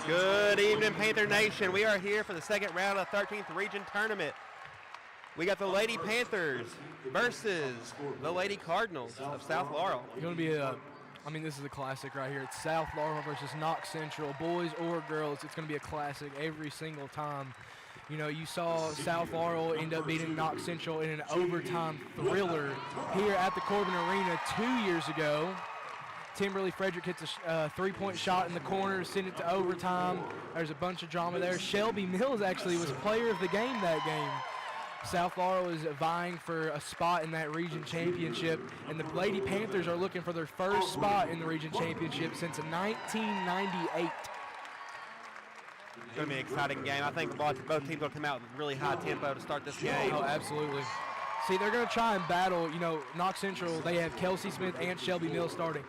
Good evening, Panther Nation. We are here for the second round of the 13th Region Tournament. We got the Lady Panthers versus the Lady Cardinals of South Laurel. It's going to be this is a classic right here. It's South Laurel versus Knox Central. Boys or girls, it's going to be a classic every single time. You know, you saw South Laurel end up beating Knox Central in an overtime thriller here at the Corbin Arena 2 years ago. Timberly Frederick hits a three-point shot in the corner, send it to overtime. There's a bunch of drama there. Shelby Mills actually was player of the game that game. South Laurel is vying for a spot in that region championship, and the Lady Panthers are looking for their first spot in the region championship since 1998. It's going to be an exciting game. I think both teams will come out with really high tempo to start this game. Oh, absolutely. See, they're going to try and battle. You know, Knox Central, they have Kelsey Smith and Shelby Mills starting.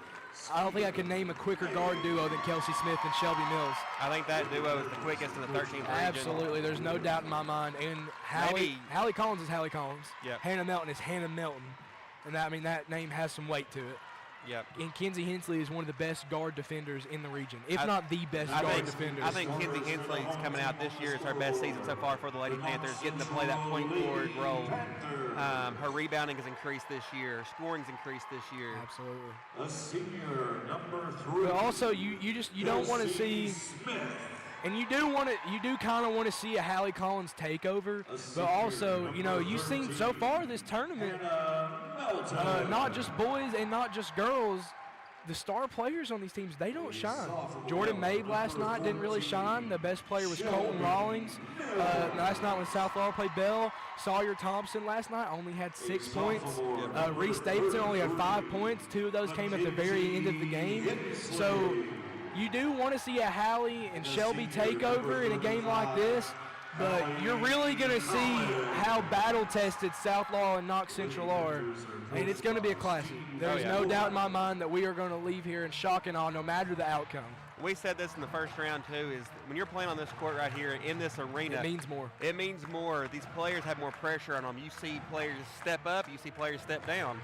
I don't think I can name a quicker guard duo than Kelsey Smith and Shelby Mills. I think that duo is the quickest in the 13th region. Absolutely. There's no doubt in my mind. And Hallie Collins is Hallie Collins. Yep. Hannah Melton is Hannah Melton. And that name has some weight to it. Yep. And Kenzie Hensley is one of the best guard defenders in the region, if not the best guard defender. I think Kenzie Hensley is coming out this year. It's her best season so far for the Lady Panthers, getting to play that point forward role. Her rebounding has increased this year. Her scoring's increased this year. Absolutely. A senior number 3. But also, you don't want to see. And you do kind of want to see a Hallie Collins takeover, but also, you know, you've seen so far this tournament, not just boys and not just girls, the star players on these teams, they don't shine. Jordan Mabe last night didn't really shine. The best player was Colton Rawlings. Last night when South Laurel played Bell, Sawyer Thompson last night only had 6 points. Reese Davidson only had 5 points. 2 of those came at the very end of the game. So you do want to see a Hallie and Shelby takeover in a game like this, but you're really going to see how battle-tested South Laurel and Knox Central are, and it's going to be a classic. There's no doubt in my mind that we are going to leave here in shock and awe no matter the outcome. We said this in the first round, too, is when you're playing on this court right here in this arena, it means more. It means more. These players have more pressure on them. You see players step up, you see players step down.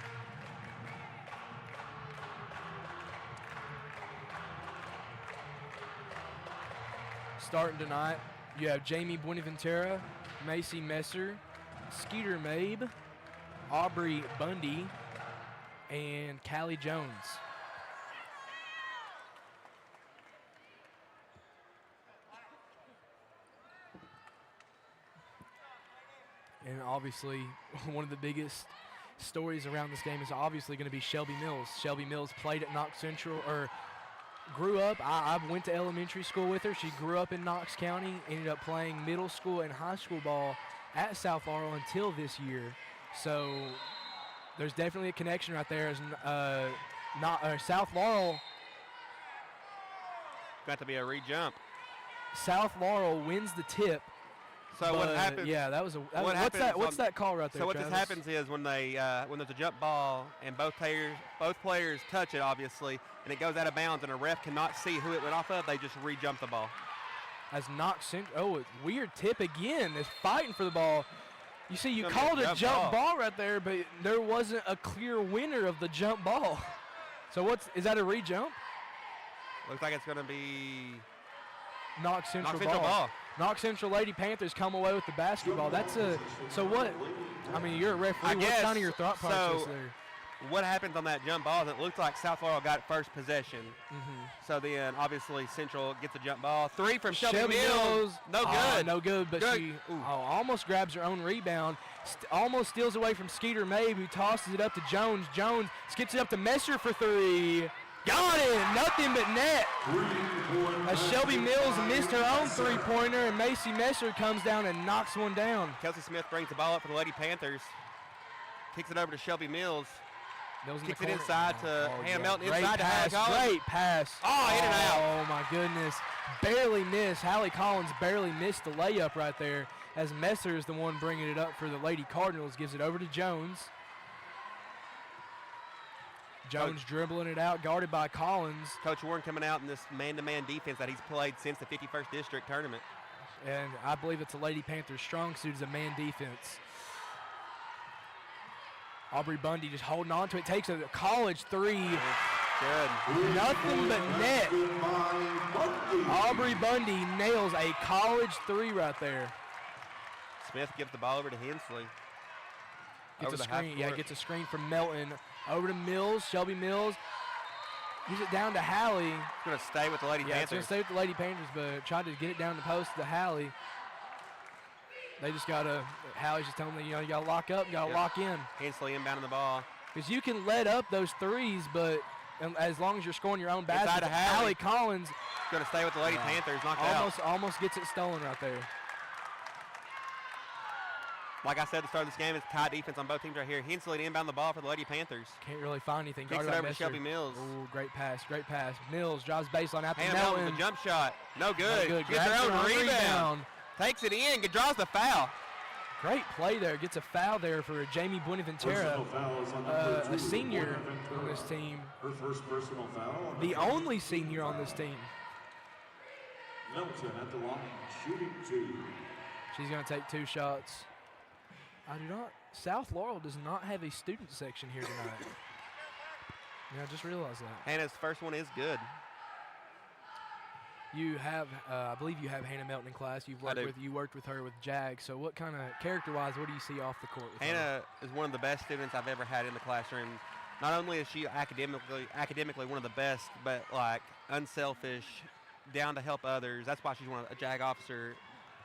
Starting tonight, you have Jamie Buenaventura, Macy Messer, Skeeter Mabe, Aubrey Bundy, and Callie Jones. And obviously, one of the biggest stories around this game is obviously going to be Shelby Mills. Shelby Mills played at Knox Central, or grew up. I went to elementary school with her. She grew up in Knox County, ended up playing middle school and high school ball at South Laurel until this year. So there's definitely a connection right there. As South Laurel. Got to be a re-jump. South Laurel wins the tip. So what happens? Yeah, what's that call right there? So what Travis? this happens is when there's a jump ball and both players touch it, obviously, and it goes out of bounds, and a ref cannot see who it went off of, they just re-jump the ball. As Knox Central, it's weird tip again. Is fighting for the ball. You see, you called a jump ball right there, but there wasn't a clear winner of the jump ball. So is that a re-jump? Looks like it's going to be Knox Central ball. Knox Central Lady Panthers come away with the basketball. So what? I mean, you're a referee. What's kind of your thought process there? What happens on that jump ball is it looks like South Laurel got first possession. So then, obviously, Central gets a jump ball. 3 from Shelby Mills. No good. No good, but she almost grabs her own rebound. Almost steals away from Skeeter Mabe, who tosses it up to Jones. Jones skips it up to Messer for 3. Got it! Nothing but net. As Shelby Mills missed her own three-pointer, and Macy Messer comes down and knocks one down. Kelsey Smith brings the ball up for the Lady Panthers. Kicks it over to Shelby Mills. Kicks it inside to Hannah Melton. Inside to Hallie Collins. Great pass. Oh, in and out. Oh, my goodness. Barely missed. Hallie Collins barely missed the layup right there, as Messer is the one bringing it up for the Lady Cardinals. Gives it over to Jones. Jones dribbling it out, guarded by Collins. Coach Warren coming out in this man-to-man defense that he's played since the 51st District Tournament. And I believe it's a Lady Panthers' strong suit is a man defense. Aubrey Bundy just holding on to it. Takes a college 3. Good. Nothing but net. Aubrey Bundy nails a college three right there. Smith gives the ball over to Hensley. Gets Over a the half screen. Yeah, court. gets a screen from Melton. Over to Mills. Shelby Mills. Gives it down to Hallie. It's going to stay with the Lady Yeah, it's going Panthers. to stay with the Lady Panthers, but tried to get it down the post to Hallie. They just got to, Hallie's just telling them, you got to lock up, you got to Yep. lock in. Hensley inbounding the ball. Because you can let up those threes, but as long as you're scoring your own Inside basket, to Hallie. Hallie Collins Going to stay with the Lady Panthers. Knocked out. almost gets it stolen right there. Like I said at the start of this game, it's tight defense on both teams right here. Hensley to inbound the ball for the Lady Panthers. Can't really find anything. Kicks Guarded it by over to Messer. Shelby Mills. Ooh, great pass, great pass. Mills drives baseline out to Hannah Melton with Melton. a jump shot. No good. Good. Gets Grabs her own rebound. Takes it in. Draws the foul. Great play there. Gets a foul there for Jamie Buenaventura, Personal fouls on number 2, a senior Buenaventura. on this team. Her first personal foul. on The number only senior on this team. Milton at the line, shooting 2. She's going to take 2 shots. South Laurel does not have a student section here tonight. Yeah, I just realized that. Hannah's first one is good. You have, I believe you have Hannah Melton in class. You worked with her with Jag. So what kind of, character-wise, what do you see off the court with her? Hannah is one of the best students I've ever had in the classroom. Not only is she academically one of the best, but like unselfish, down to help others. That's why she's a JAG officer,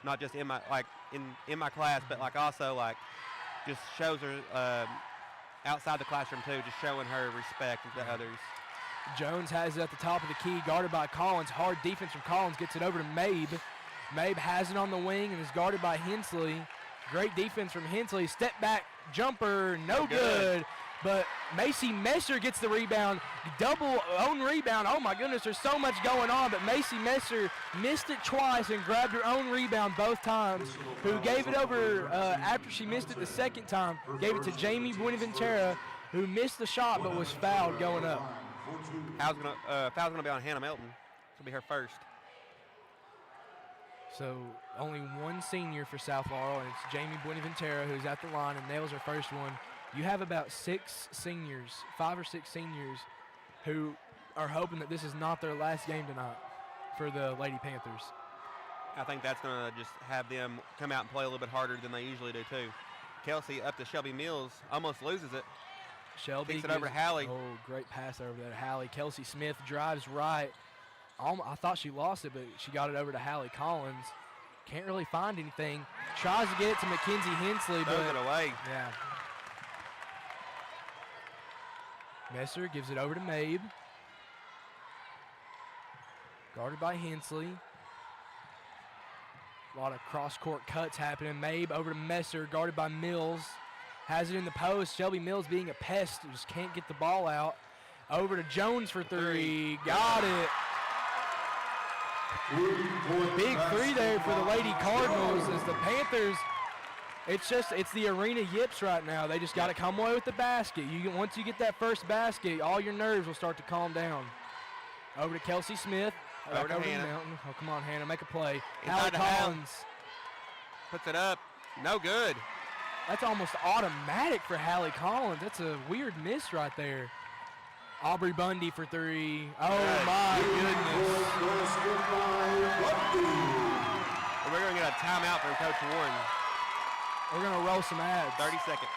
not just in my in my class, but like also like just shows her outside the classroom too, just showing her respect to others. Jones has it at the top of the key, guarded by Collins. Hard defense from Collins, gets it over to Mabe. Mabe has it on the wing and is guarded by Hensley. Great defense from Hensley. Step back jumper, no good. But Macy Messer gets the rebound. Double own rebound. Oh my goodness, there's so much going on. But Macy Messer missed it twice and grabbed her own rebound both times. Who gave it over after she missed it the second time. Gave it to Jamie Buenaventura, who missed the shot but was fouled going up. Foul's gonna be on Hannah Melton. This will be her first. So only one senior for South Laurel, and it's Jamie Buenaventura who's at the line and nails her first one. You have about 6 seniors, 5 or 6 seniors, who are hoping that this is not their last game tonight for the Lady Panthers. I think that's going to just have them come out and play a little bit harder than they usually do too. Kelsey up to Shelby Mills, almost loses it. Shelby Kicks it over to Hallie. Oh, great pass over there to Hallie. Kelsey Smith drives right. I thought she lost it, but she got it over to Hallie Collins. Can't really find anything. Tries to get it to Mackenzie Hensley, Throws but it away. yeah. Messer gives it over to Mabe. Guarded by Hensley. A lot of cross-court cuts happening. Mabe over to Messer, guarded by Mills. Has it in the post. Shelby Mills being a pest, just can't get the ball out. Over to Jones for 3. Got it. Big 3 there for the Lady Cardinals as the Panthers. It's the arena yips right now. They just got to come away with the basket. Once you get that first basket, all your nerves will start to calm down. Over to Kelsey Smith. Over to Back Hannah. Mountain. Oh, come on, Hannah, make a play. Inside Hallie to Hal. Collins. Puts it up. No good. That's almost automatic for Hallie Collins. That's a weird miss right there. Aubrey Bundy for 3. Oh, my goodness. We're going to get a timeout from Coach Warren. We're going to roll some ads. 30 seconds.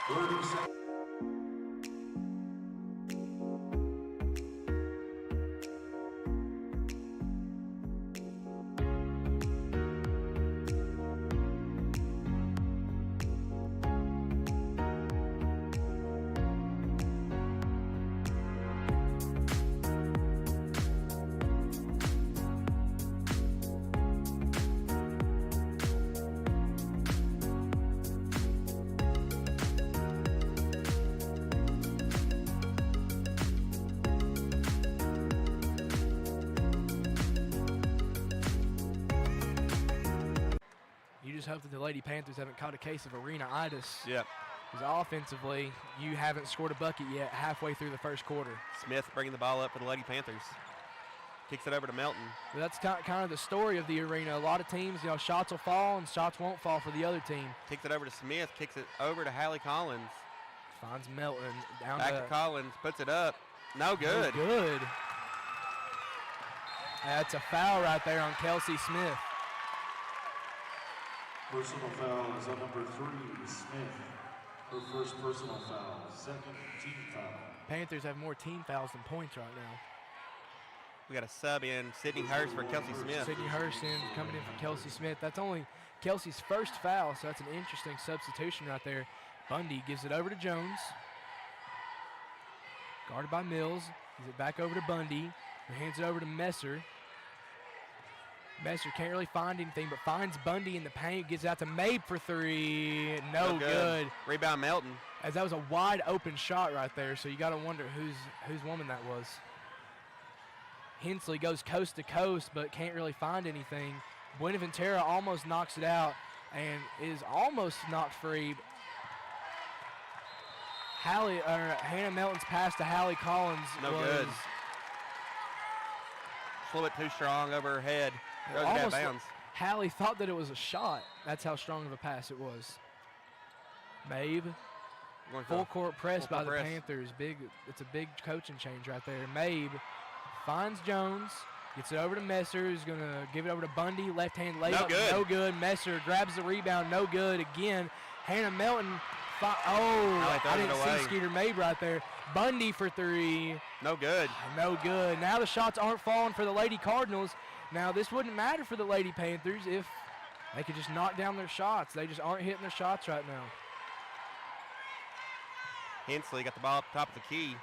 You just hope that the Lady Panthers haven't caught a case of arena-itis. Yep. Because offensively, you haven't scored a bucket yet halfway through the first quarter. Smith bringing the ball up for the Lady Panthers. Kicks it over to Melton. But that's kind of the story of the arena. A lot of teams, shots will fall and shots won't fall for the other team. Kicks it over to Smith. Kicks it over to Hallie Collins. Finds Melton down Back to Collins. Puts it up. No good. No good. That's a foul right there on Kelsey Smith. Personal foul is on number 3, Smith. Her first personal foul, second team foul. Panthers have more team fouls than points right now. We got a sub in, Sydney Hurst for Kelsey Smith. Sydney Hurst coming in for Kelsey Smith. That's only Kelsey's first foul, so that's an interesting substitution right there. Bundy gives it over to Jones. Guarded by Mills. Gives it back over to Bundy, who hands it over to Messer. Messer can't really find anything, but finds Bundy in the paint. Gives it out to Mabe for 3. No good. Rebound Melton. As that was a wide open shot right there, so you got to wonder whose woman that was. Hensley goes coast to coast, but can't really find anything. Buenaventura almost knocks it out and is almost knocked free. Hannah Melton's pass to Hallie Collins No was good. Just a little bit too strong over her head. Goes out of almost. bounds. Hallie thought that it was a shot. That's how strong of a pass it was. Mabe, Going for full court press full by court the press. Panthers. It's a big coaching change right there. Mabe finds Jones, gets it over to Messer, who's going to give it over to Bundy. Left-hand layup, good. no good. Messer grabs the rebound, no good again. Hannah Melton, throws I it didn't away. see Skeeter Mabe right there. Bundy for 3, No good. no good. Now the shots aren't falling for the Lady Cardinals. Now this wouldn't matter for the Lady Panthers if they could just knock down their shots. They just aren't hitting their shots right now. Hensley got the ball up top of the key.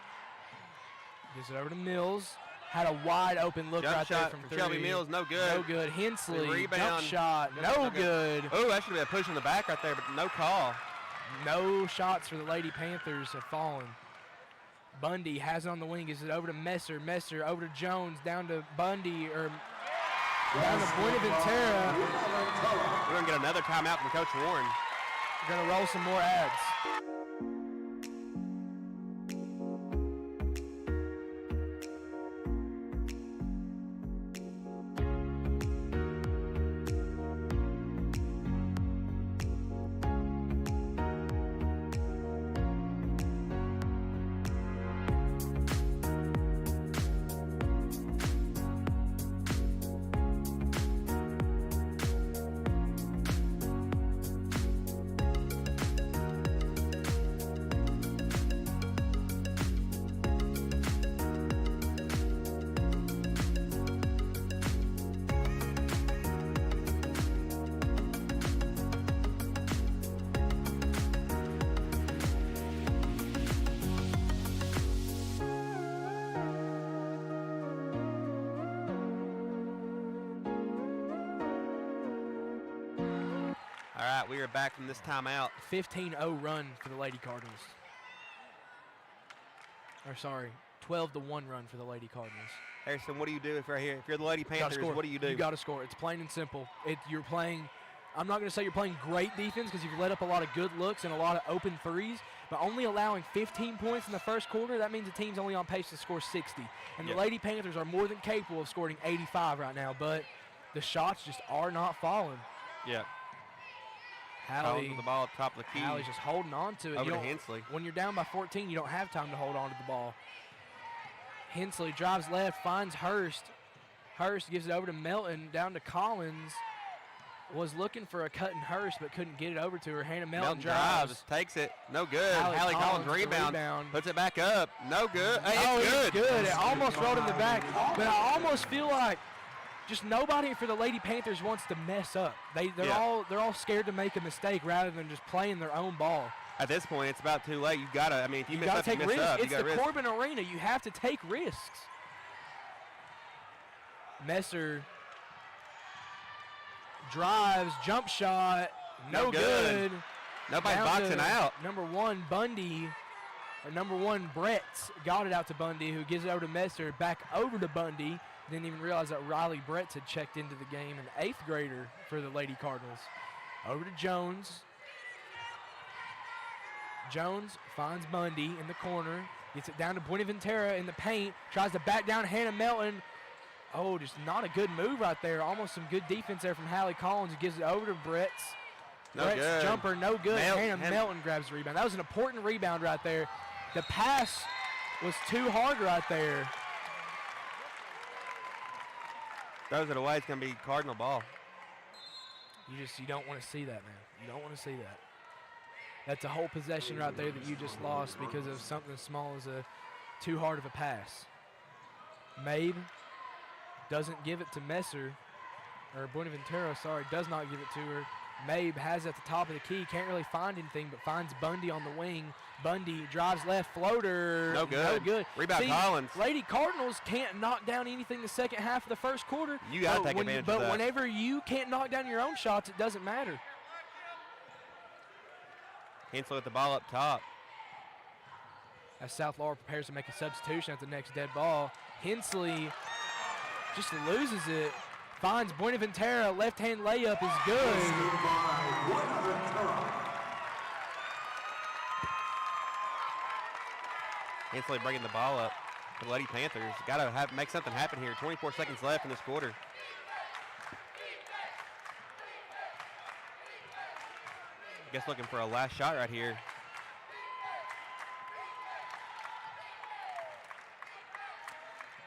Gives it over to Mills. Had a wide open look Jump right there shot from from 3. Shelby Mills, no good. No good. Hensley, jump Rebound. shot, no good. Oh, that should have been a push in the back right there, but no call. No shots for the Lady Panthers have fallen. Bundy has it on the wing, gives it over to Messer. Messer over to Jones, down to Bundy, or down to Buenaventura. We're going to get another timeout from Coach Warren. We're going to roll some more ads. All right, we are back from this timeout. 15-0 run for the Lady Cardinals. Or sorry, 12-1 run for the Lady Cardinals. Harrison, what do you do if you're here? If you're the Lady Gotta Panthers, score. what do you do? You got to score. It's plain and simple. You're playing. I'm not going to say you're playing great defense because you've let up a lot of good looks and a lot of open threes, but only allowing 15 points in the first quarter, that means the team's only on pace to score 60. And Yep. the Lady Panthers are more than capable of scoring 85 right now, but the shots just are not falling. Yeah. Hallie, The ball up top of the key. Hallie's just holding on to it. Over You to don't- Hensley. When you're down by 14, you don't have time to hold on to the ball. Hensley drives left, finds Hurst. Hurst gives it over to Melton, down to Collins. Was looking for a cut in Hurst, but couldn't get it over to her. Hannah Melton drives. takes it. No good. Hallie Hallie Collins Collins with the rebound. rebound. Puts it back up. No good. Hey, Oh, it's it's good. good. It almost rolled in the back. But I almost feel like just nobody for the Lady Panthers wants to mess up. They're Yeah. all scared to make a mistake rather than just playing their own ball. At this point, it's about too late. You gotta. I mean, if you, You miss got to up, you take miss risks. up. You It's got the risk. Corbin Arena. You have to take risks. Messer drives, jump shot, no No good. good. Nobody's Down boxing to out. Number 1, Bundy, or number 1, Brett got it out to Bundy, who gives it over to Messer, back over to Bundy. Didn't even realize that Riley Brett had checked into the game, an 8th grader for the Lady Cardinals. Over to Jones. Jones finds Bundy in the corner, gets it down to Buenaventura in the paint, tries to back down Hannah Melton. Oh, just not a good move right there. Almost some good defense there from Hallie Collins, who gives it over to Brett's. No Brett's good. jumper, no good. Melton- Hannah Melton grabs the rebound. That was an important rebound right there. The pass was too hard right there. Throws it away. It's going to be Cardinal ball. You don't want to see that, man. You don't want to see that. That's a whole possession right there that you just lost because of something as small as a too hard of a pass. Mabe doesn't give it to Messer, or Buenaventura, sorry, does not give it to her. Mabe has it at the top of the key, can't really find anything, but finds Bundy on the wing. Bundy drives left, floater. No good. No good. Rebound See, Collins. Lady Cardinals can't knock down anything the second half of the first quarter. You got to take advantage of that. But whenever you can't knock down your own shots, it doesn't matter. Hensel with the ball up top. As South Laurel prepares to make a substitution at the next dead ball, Hensley just loses it. Finds Buenaventura, left-hand layup is good. Hensley bringing the ball up for the Lady Panthers. Got to make something happen here. 24 seconds left in this quarter. Guess looking for a last shot right here.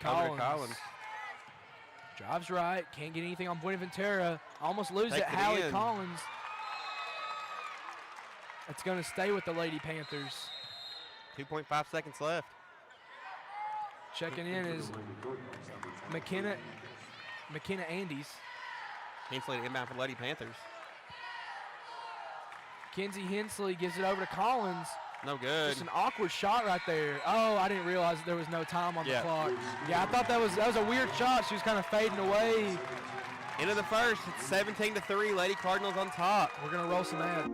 Collins. Drives right, can't get anything on Buenaventura. Almost loses it. Takes it Hallie in. Collins. It's going to stay with the Lady Panthers. 2.5 seconds left. Checking in is McKenna Andes. Hensley inbound for the Lady Panthers. Kenzie Hensley gives it over to Collins. No good. Just an awkward shot right there. Oh, I didn't realize that there was no time on the clock. Yeah, I thought that was a weird shot. She was kind of fading away. End of the first. It's 17-3. Lady Cardinals on top. We're going to roll some ads.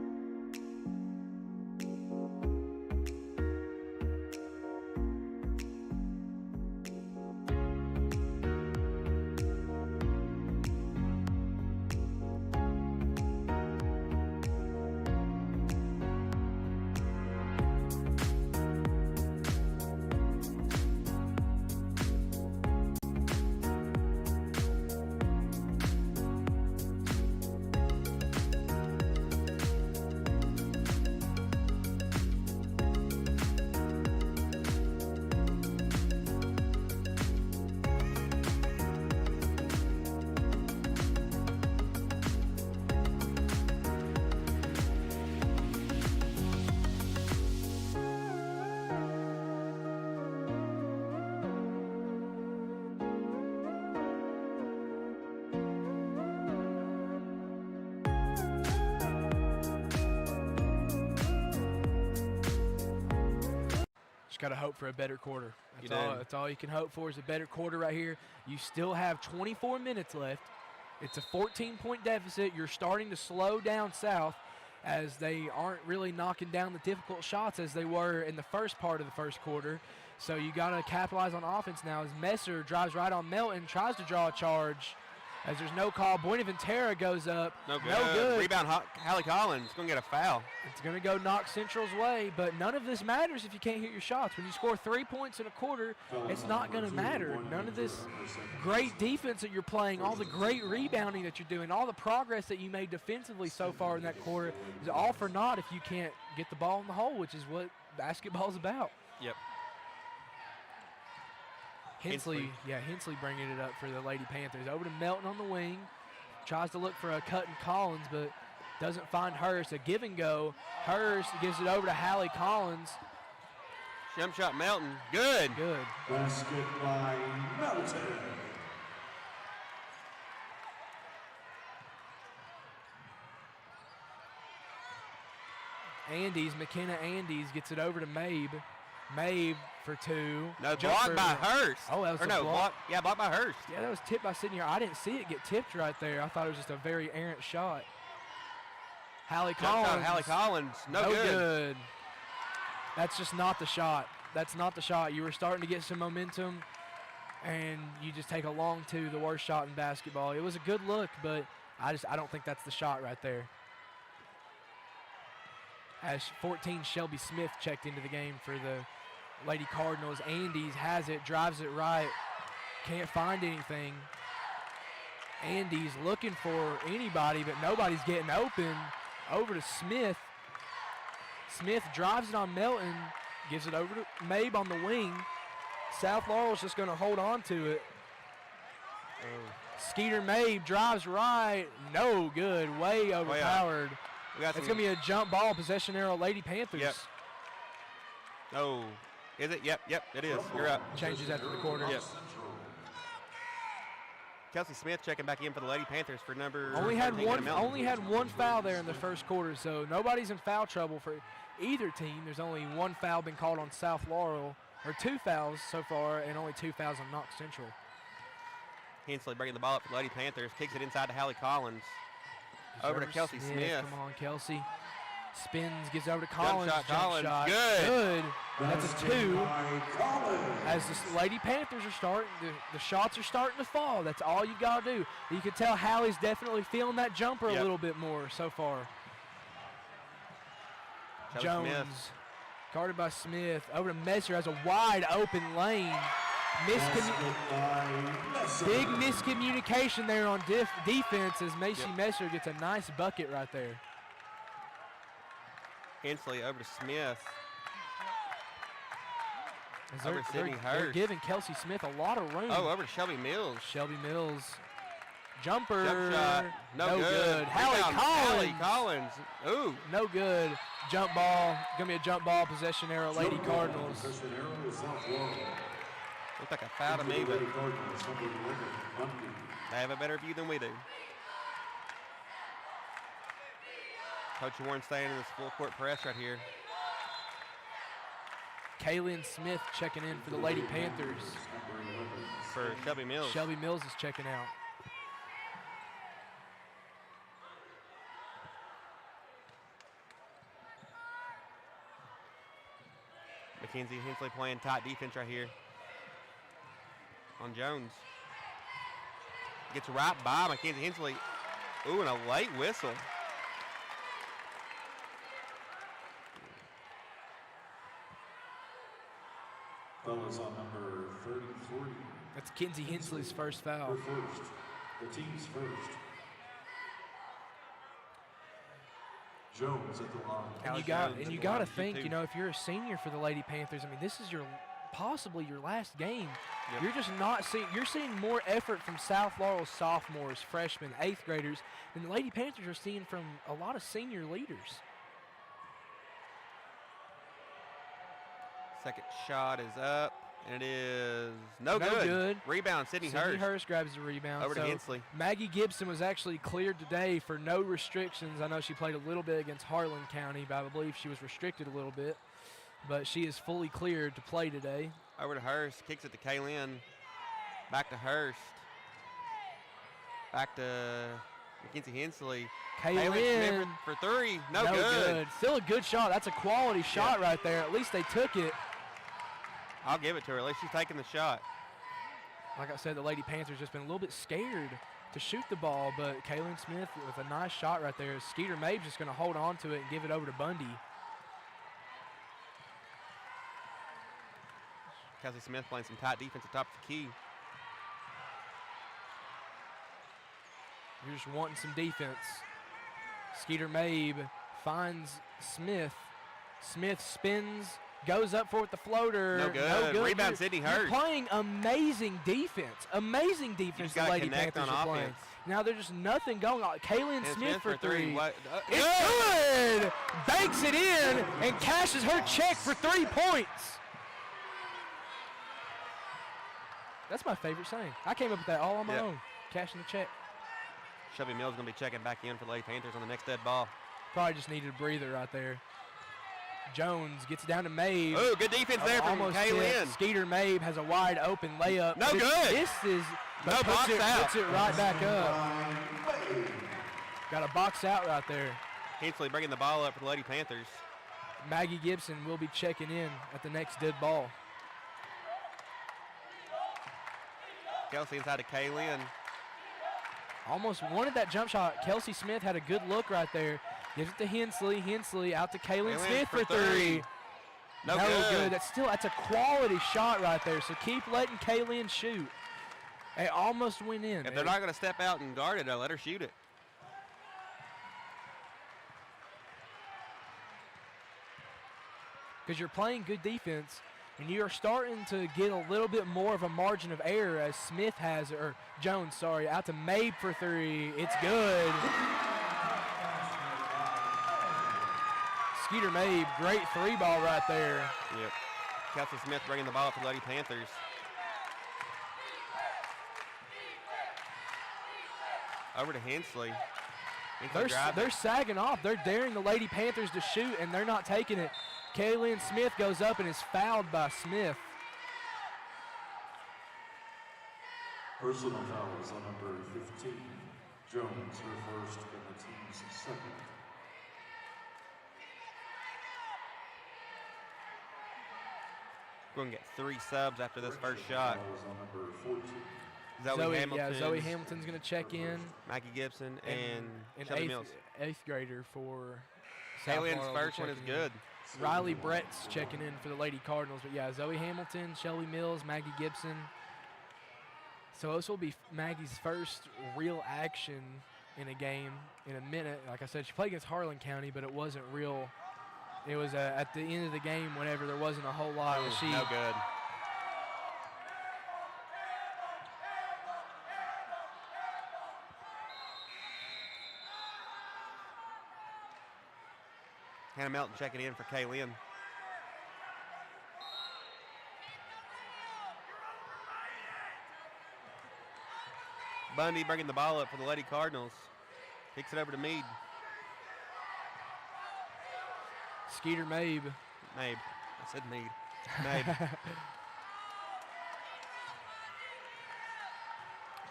Just got to hope for a better quarter. That's all you can hope for is a better quarter right here. You still have 24 minutes left. It's a 14-point deficit. You're starting to slow down South as they aren't really knocking down the difficult shots as they were in the first part of the first quarter. So you got to capitalize on offense now as Messer drives right on Melton, tries to draw a charge. As there's no call, Buenaventura goes up. No good. No good. Rebound, Hallie Collins. Going to get a foul. It's going to go Knox Central's way, but none of this matters if you can't hit your shots. When you score 3 points in a quarter, it's not going to matter. None of this great defense that you're playing, all the great rebounding that you're doing, all the progress that you made defensively so far in that quarter is all for naught if you can't get the ball in the hole, which is what basketball's about. Yep. Hensley bringing it up for the Lady Panthers. Over to Melton on the wing. Tries to look for a cut in Collins, but doesn't find Hurst. A give and go. Hurst gives it over to Hallie Collins. Jump shot Melton. Good. Good. Basket by Melton. McKenna Andes gets it over to Mabe. Mabe for two. No, blocked by Hurst. Oh, that was a block. Yeah, blocked by Hurst. Yeah, that was tipped by Sydney. I didn't see it get tipped right there. I thought it was just a very errant shot. Hallie Collins. No good. That's just not the shot. That's not the shot. You were starting to get some momentum, and you just take a long two, the worst shot in basketball. It was a good look, but I don't think that's the shot right there. As 14, Shelby Smith checked into the game for the Lady Cardinals. Andes has it, drives it right, can't find anything. Andes looking for anybody, but nobody's getting open. Over to Smith. Smith drives it on Melton, gives it over to Mabe on the wing. South Laurel's just going to hold on to it. Skeeter Mabe drives right. No good. Way overpowered. It's going to be a jump ball, possession arrow, Lady Panthers. Yep. Oh, is it? Yep, it is. You're up. Changes after the quarter. Yep. Kelsey Smith checking back in for the Lady Panthers for number. Only had one foul there in the first quarter, so nobody's in foul trouble for either team. There's only one foul been called on South Laurel, or 2 fouls so far, and only 2 fouls on Knox Central. Hensley bringing the ball up for the Lady Panthers, kicks it inside to Hallie Collins. Over to Kelsey Smith. Come on, Kelsey. Spins, gets over to Collins. Jump shot. Good. That's a 2. As the Lady Panthers are starting, the shots are starting to fall. That's all you got to do. You can tell Hallie's definitely feeling that jumper a little bit more so far. Jones, Smith. guarded by Smith. Over to Messer, has a wide open lane. Big miscommunication there on defense as Macy Messer gets a nice bucket right there. Hensley over to Smith. Over to Sydney Hurst. They're giving Kelsey Smith a lot of room. Oh, over to Shelby Mills. Shelby Mills. Jumper. Jump shot. No good. Hallie Collins. Ooh. No good. Jump ball. Going to be a jump ball, possession arrow, Lady Cardinals. Looks like a foul to me, but they have a better view than we do. Coach Warren staying in this full court press right here. Kaylin Smith checking in for the Lady Panthers. For Shelby Mills. Shelby Mills is checking out. Mackenzie Hensley playing tight defense right here on Jones. Gets right by Mackenzie Hensley. Ooh, and a late whistle. Fellas on number 33. That's Kenzie Hensley's first foul. Her first. The team's first. Jones at the line. And you got to think, you know, if you're a senior for the Lady Panthers, I mean, this is possibly your last game. Yep. You're just not seeing. You're seeing more effort from South Laurel sophomores, freshmen, 8th graders than the Lady Panthers are seeing from a lot of senior leaders. Second shot is up, and it is no good. Rebound, Sydney Hurst. Sydney Hurst grabs the rebound. Over to Hensley. Maggie Gibson was actually cleared today for no restrictions. I know she played a little bit against Harlan County, but I believe she was restricted a little bit. But she is fully cleared to play today. Over to Hurst, kicks it to Kaylin. Back to Hurst. Back to Mackenzie Hensley. Kaylin for 3. No good. Still a good shot. That's a quality shot right there. At least they took it. I'll give it to her. At least she's taking the shot. Like I said, the Lady Panthers just been a little bit scared to shoot the ball, but Kaylin Smith with a nice shot right there. Skeeter Mabe's just going to hold on to it and give it over to Bundy. Kelsey Smith playing some tight defense at top of the key. You're just wanting some defense. Skeeter Mabe finds Smith. Smith spins, goes up for it with the floater. No good. Rebound, Sydney Hurst. You're playing amazing defense. Amazing defense the Lady Panthers are playing. Now there's just nothing going on. Kaylin Smith for 3. It's good! Banks it in and cashes her check for 3 points. That's my favorite saying. I came up with that all on my own. Cashing the check. Shelby Mills is going to be checking back in for the Lady Panthers on the next dead ball. Probably just needed a breather right there. Jones gets it down to Mabe. Oh, good defense there from Kaylin. Skeeter Mabe has a wide open layup. No good. This is no box out. Puts it right back up. Got a box out right there. Hensley bringing the ball up for the Lady Panthers. Maggie Gibson will be checking in at the next dead ball. Kelsey inside to Kaylin. Almost wanted that jump shot. Kelsey Smith had a good look right there. Gives it to Hensley. Hensley out to Kaylin Smith for 3. No good. That's a quality shot right there. So keep letting Kaylin shoot. It almost went in. If they're not going to step out and guard it, I'll let her shoot it. because you're playing good defense, and you're starting to get a little bit more of a margin of error as Smith has, or Jones, sorry, out to Mabe for three. It's good. Skeeter Mabe, great three ball right there. Yep. Kelsey Smith bringing the ball up for the Lady Panthers. Over to Hensley. They're sagging off. They're daring the Lady Panthers to shoot, and they're not taking it. Kaylin Smith goes up and is fouled by Smith. Personal fouls on number 15. Jones, her first and the team's second. We're going to get 3 subs after this first shot. Fouls on number 14. Zoe Hamilton. Yeah, Zoe Hamilton's going to check in. Maggie Gibson and An Shelby Mills. eighth grader for South Kaylin's Laurel first one is checking in. good. Riley Brett's checking in for the Lady Cardinals. But, yeah, Zoe Hamilton, Shelby Mills, Maggie Gibson. So this will be Maggie's first real action in a game in a minute. Like I said, she played against Harlan County, but it wasn't real. It was at the end of the game whenever there wasn't a whole lot. Ooh, no good. Hannah Melton checking in for Kaylin. Bundy bringing the ball up for the Lady Cardinals. Kicks it over to Meade. Skeeter Mabe. Mabe. I said Meade. Mabe.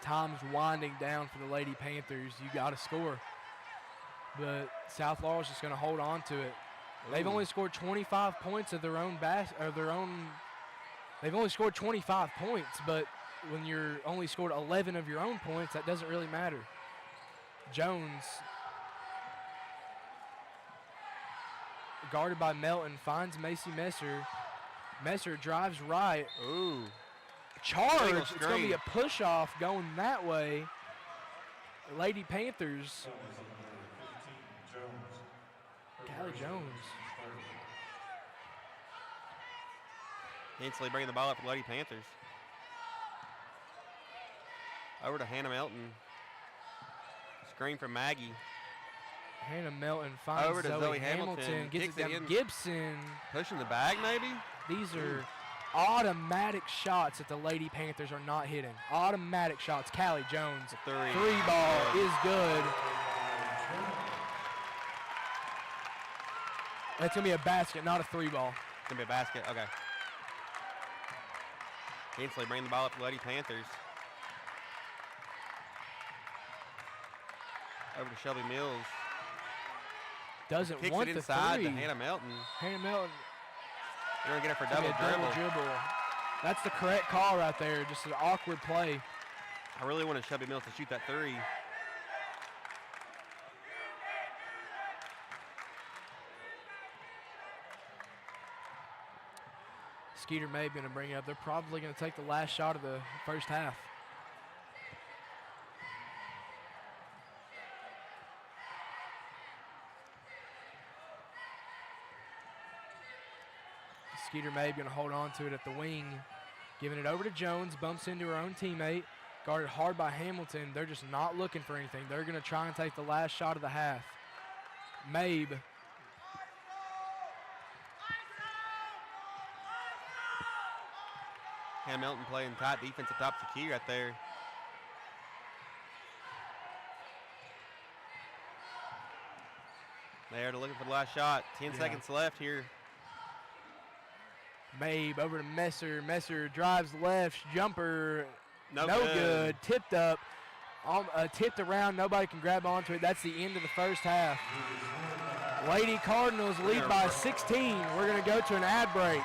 Time's winding down for the Lady Panthers. You got to score. But South Laurel's just going to hold on to it. They've only scored 25 points of their own They've only scored 25 points, but when you're only scored 11 of your own points, that doesn't really matter. Jones, guarded by Melton, finds Macy Messer. Messer drives right. Ooh. Charge. Legal It's going to be a push-off going that way. Lady Panthers. Callie Jones. Hensley bringing the ball up for the Lady Panthers. Over to Hannah Melton. Screen from Maggie. Hannah Melton finds Over to Zoe Hamilton. Gets Kicks it it down in. Gibson. Pushing the bag, maybe? These are automatic shots that the Lady Panthers are not hitting. Automatic shots. Callie Jones. Three Ball is good. That's going to be a basket, not a three ball. It's going to be a basket. Okay. Hensley bringing the ball up to the Lady Panthers. Over to Shelby Mills. Doesn't Kicks want it the inside three. to Hannah Melton. Hannah Melton. They're going to get her for Gonna double be a dribble. That's the correct call right there. Just an awkward play. I really wanted Shelby Mills to shoot that three. Skeeter May going to bring it up. They're probably going to take the last shot of the first half. Skeeter May going to hold on to it at the wing. Giving it over to Jones. Bumps into her own teammate. Guarded hard by Hamilton. They're just not looking for anything. They're going to try and take the last shot of the half. Mabe. Hannah Melton playing tight defense at top of the key right there. They're looking for the last shot. 10 seconds left here. Mabe over to Messer. Messer drives left. Jumper. No good. Tipped up. Tipped around. Nobody can grab onto it. That's the end of the first half. Lady Cardinals lead by 16. We're going to go to an ad break.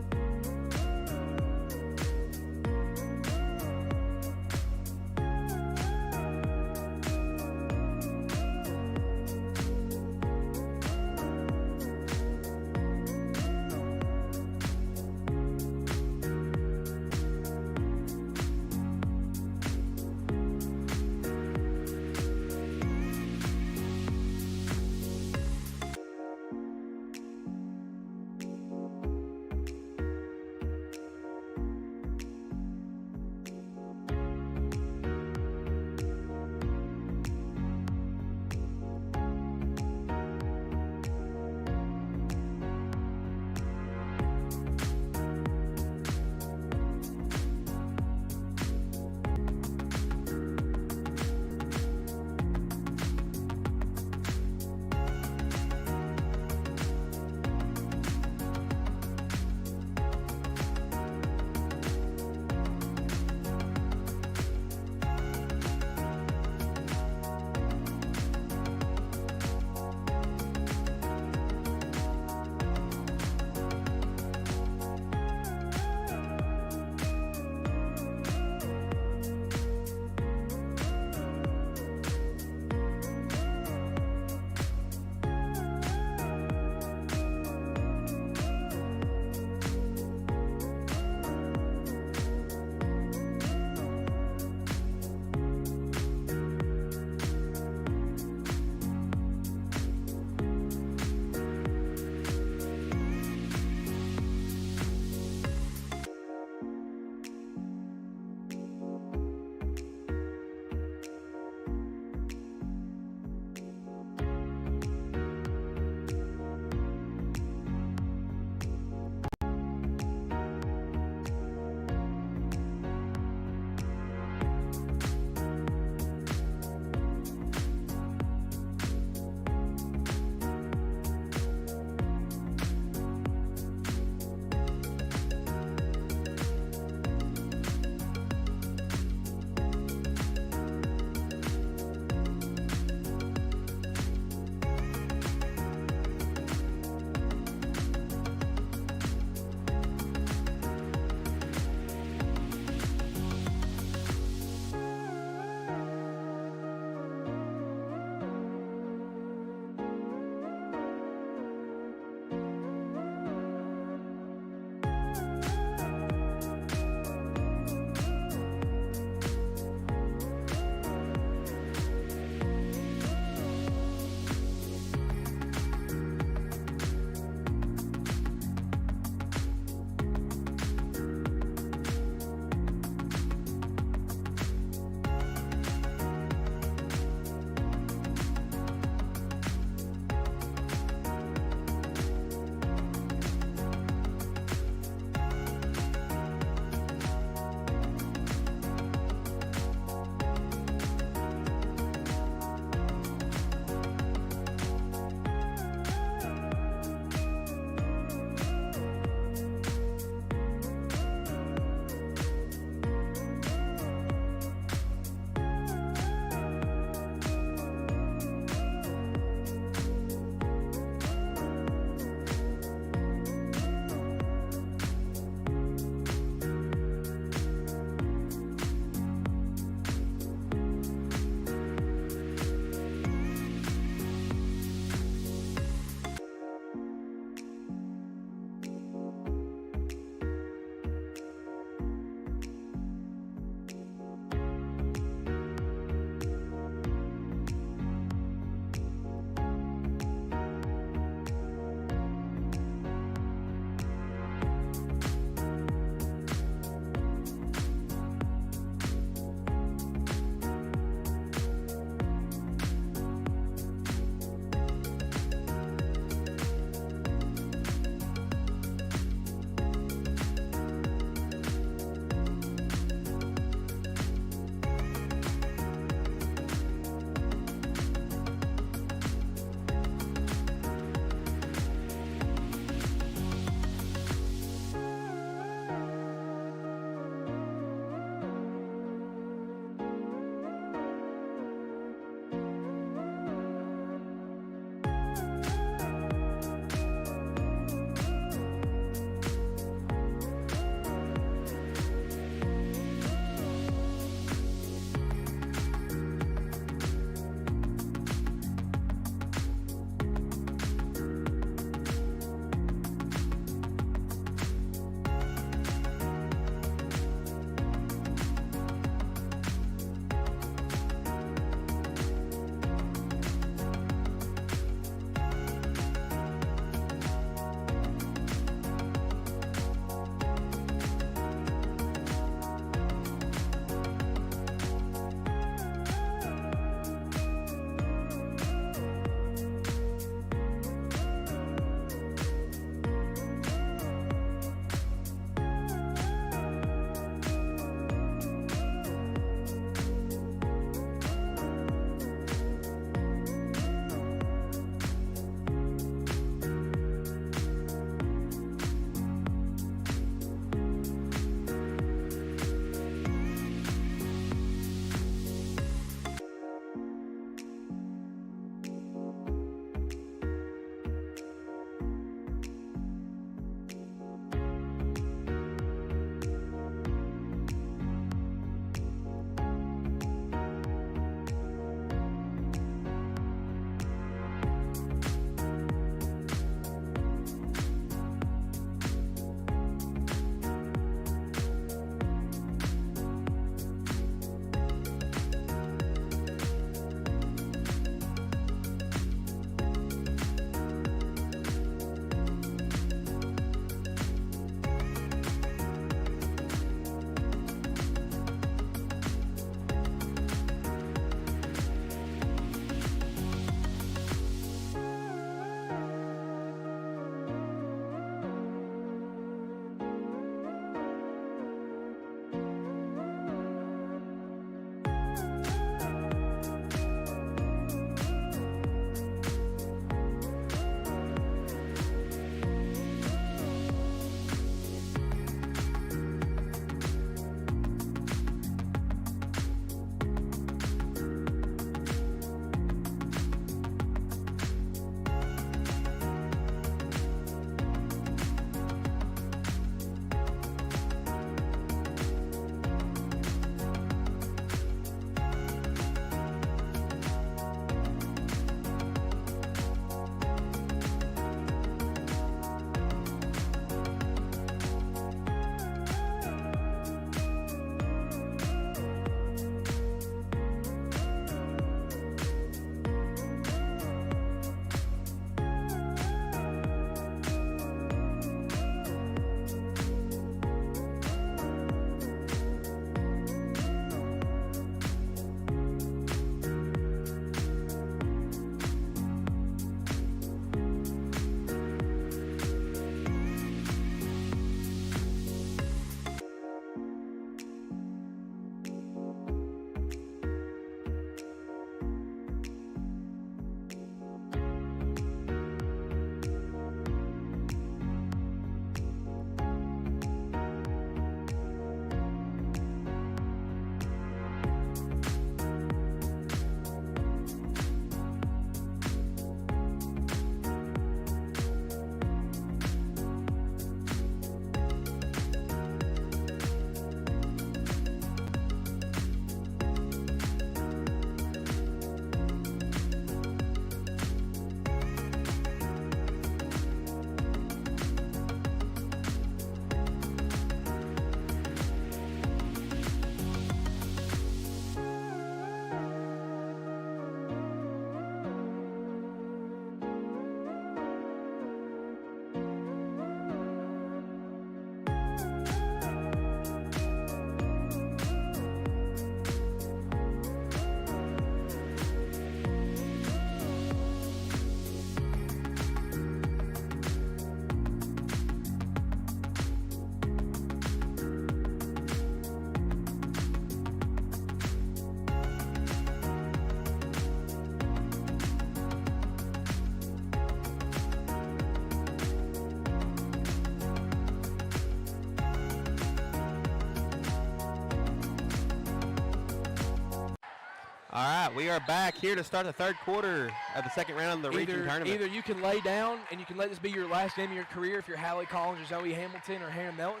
All right, we are back here to start the third quarter of the second round of the region tournament. Either you can lay down and you can let this be your last game of your career if you're Hallie Collins or Zoe Hamilton or Hannah Melton.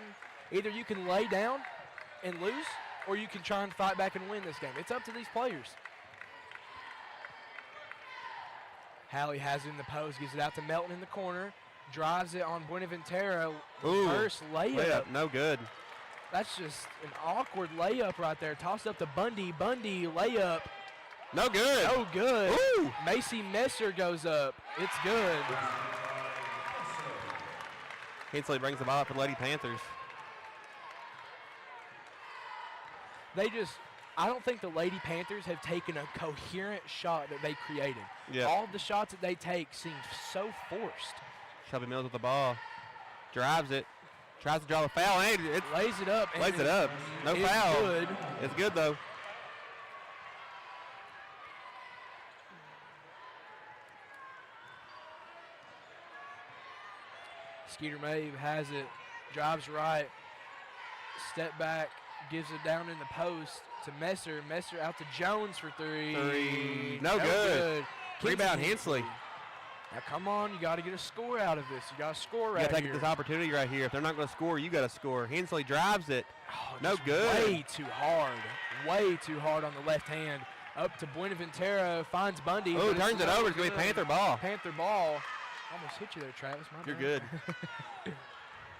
Either you can lay down and lose, or you can try and fight back and win this game. It's up to these players. Hallie has it in the post, gives it out to Melton in the corner, drives it on Buenaventura. Reverse layup. No good. That's just an awkward layup right there. Tossed up to Bundy. Bundy layup. No good. No good. Ooh. Macy Messer goes up. It's good. Hensley brings the ball up for the Lady Panthers. I don't think the Lady Panthers have taken a coherent shot that they created. Yeah. All of the shots that they take seem so forced. Shelby Mills with the ball. Drives it. Tries to draw the foul. Hey, it Lays it up. lays it up. No it's foul. Good. It's good, though. Skeeter Maeve has it. Drives right. Step back. Gives it down in the post to Messer. Messer out to Jones for three. No good. Rebound Kinsey. Hensley. Now come on, you got to get a score out of this. You got to score You right got to take here. this opportunity right here. If they're not going to score, you got to score. Hensley drives it. Oh, No just good. Way too hard. Way too hard on the left hand. Up to Buenaventura. Finds Bundy. Oh, but turns it over. It's going to be Panther ball. Panther ball. Almost hit you there, Travis. My You're bad. good.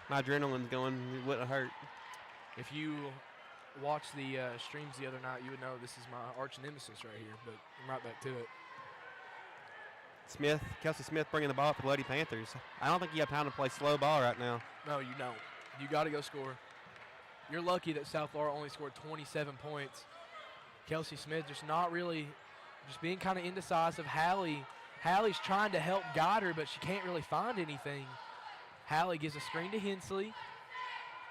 My adrenaline's going. It wouldn't hurt. If you watched the streams the other night, you would know this is my arch nemesis right here, but I'm right back to it. Kelsey Smith bringing the ball up for the Lady Panthers. I don't think you have time to play slow ball right now. No, you don't. You got to go score. You're lucky that South Laurel only scored 27 points. Kelsey Smith just not really, just being kind of indecisive. Hallie's trying to help guide her, but she can't really find anything. Hallie gives a screen to Hensley.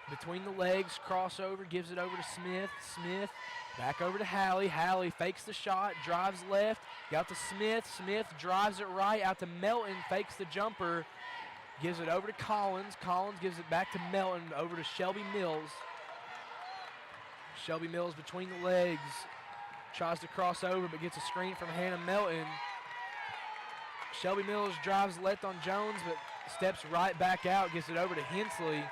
Between the legs, crossover, gives it over to Smith. Smith back over to Hallie. Hallie fakes the shot, drives left, got to Smith. Smith drives it right out to Melton, fakes the jumper, gives it over to Collins. Collins gives it back to Melton, over to Shelby Mills. Shelby Mills between the legs, tries to cross over but gets a screen from Hannah Melton. Shelby Mills drives left on Jones but steps right back out, gives it over to Hensley.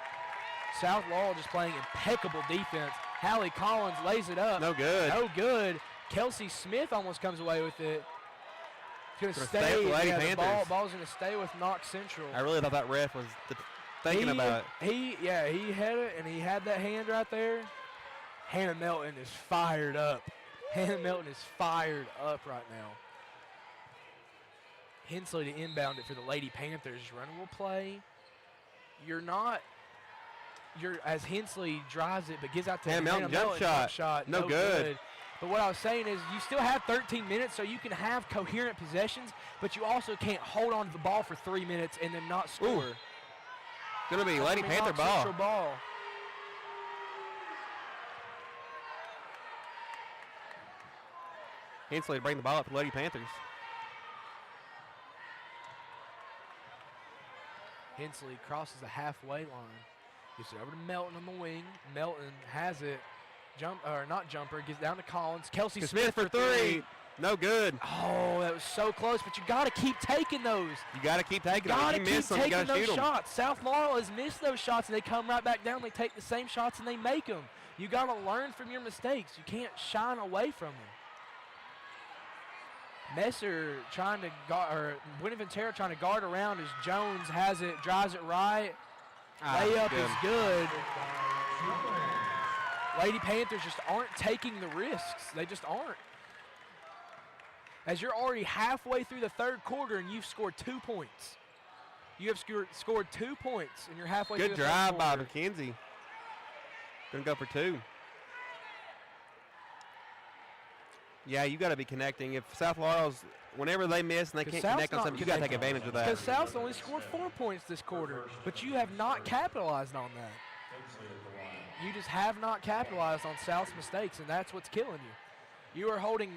South Laurel just playing impeccable defense. Hallie Collins lays it up. No good. No good. Kelsey Smith almost comes away with it. It's going to stay. with the Lady The Panthers. ball's going to stay with Knox Central. I really thought that ref was thinking about it. He had it, and he had that hand right there. Hannah Melton is fired up. Hannah Melton is fired up right now. Hensley to inbound it for the Lady Panthers. Running will play. As Hensley drives it, but gives out to Hannah Melton, jump shot. No good. But what I was saying is you still have 13 minutes, so you can have coherent possessions, but you also can't hold on to the ball for 3 minutes and then not score. Ooh. Going to be That's Lady gonna be Panther Knox ball. Central ball. Hensley to bring the ball up for Lady Panthers. Hensley crosses the halfway line. Gives it over to Melton on the wing. Melton has it. Not jumper. Gives it down to Collins. Kelsey Smith for three. No good. Oh, that was so close, but you got to keep taking those. You got to keep taking them. Got to You keep miss them, you taking got to those shoot them. shots. South Laurel has missed those shots, and they come right back down. They take the same shots, and they make them. You got to learn from your mistakes. You can't shine away from them. Messer trying to guard, or Buenaventura trying to guard around as Jones has it, drives it right. Layup is good. Lady Panthers just aren't taking the risks. They just aren't. As you're already halfway through the third quarter and you've scored 2 points. You have scored 2 points and you're halfway through Good the third drive by quarter. McKenzie. Going to go for two. Yeah, you got to be connecting. If South Laurel's, whenever they miss and they can't South's connect on not something, you got to take connecting. advantage of that. Because South's only scored 4 points this quarter, but you have not capitalized on that. You just have not capitalized on South's mistakes, and that's what's killing you. You are holding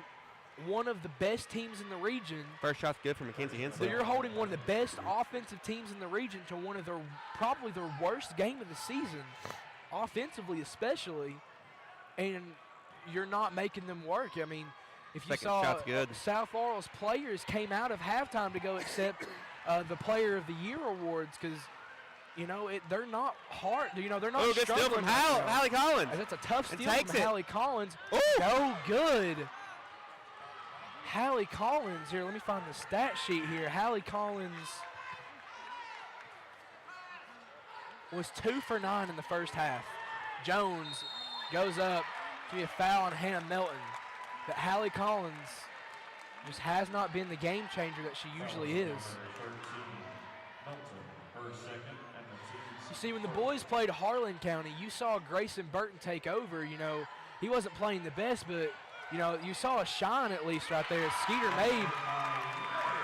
one of the best teams in the region. First shot's good for Mackenzie Hensley. So you're holding one of the best offensive teams in the region to one of their probably their worst game of the season, offensively especially, and you're not making them work. I mean, If you Second saw, shot's good. South Laurel's players came out of halftime to go accept the Player of the Year awards because, you know, they're not hard. You know, they're not good steal struggling. from Hallie Collins. That's a tough And steal takes from it. Hallie Collins. Ooh. No good. Hallie Collins here. Let me find the stat sheet here. Hallie Collins was 2 for 9 in the first half. Jones goes up to be a foul on Hannah Melton. But Hallie Collins just has not been the game changer that she usually is. You see, when the boys played Harlan County, you saw Grayson Burton take over. You know, he wasn't playing the best, but, you know, you saw a shine at least right there. Skeeter made.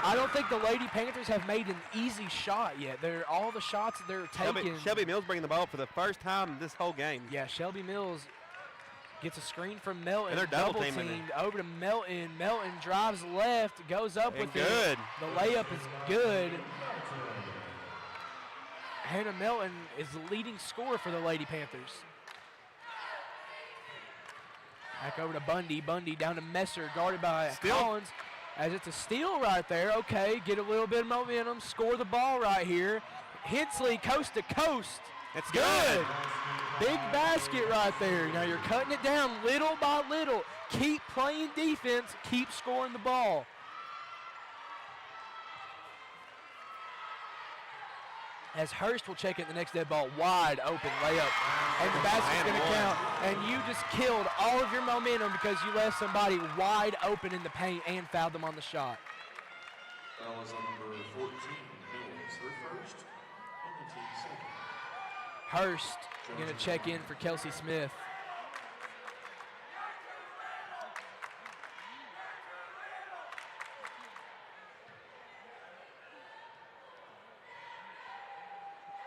I don't think the Lady Panthers have made an easy shot yet. All the shots that they're taking. Shelby Mills bringing the ball up for the first time this whole game. Yeah, Shelby Mills gets a screen from Melton. And they're double teaming teamed over to Melton. Melton drives left, goes up And with good. it. The layup is good. Hannah Melton is the leading scorer for the Lady Panthers. Back over to Bundy. Bundy down to Messer, guarded by Steal. Collins. As it's a steal right there. Okay, get a little bit of momentum, score the ball right here. Hensley coast to coast. It's good. Big basket right there. Now you're cutting it down little by little. Keep playing defense, keep scoring the ball. As Hurst will check it, the next dead ball, wide open layup. And the basket's going to count. And you just killed all of your momentum because you left somebody wide open in the paint and fouled them on the shot. Foul is on number 14, Mills, her first, and the team second. Hurst going to check in for Kelsey Smith.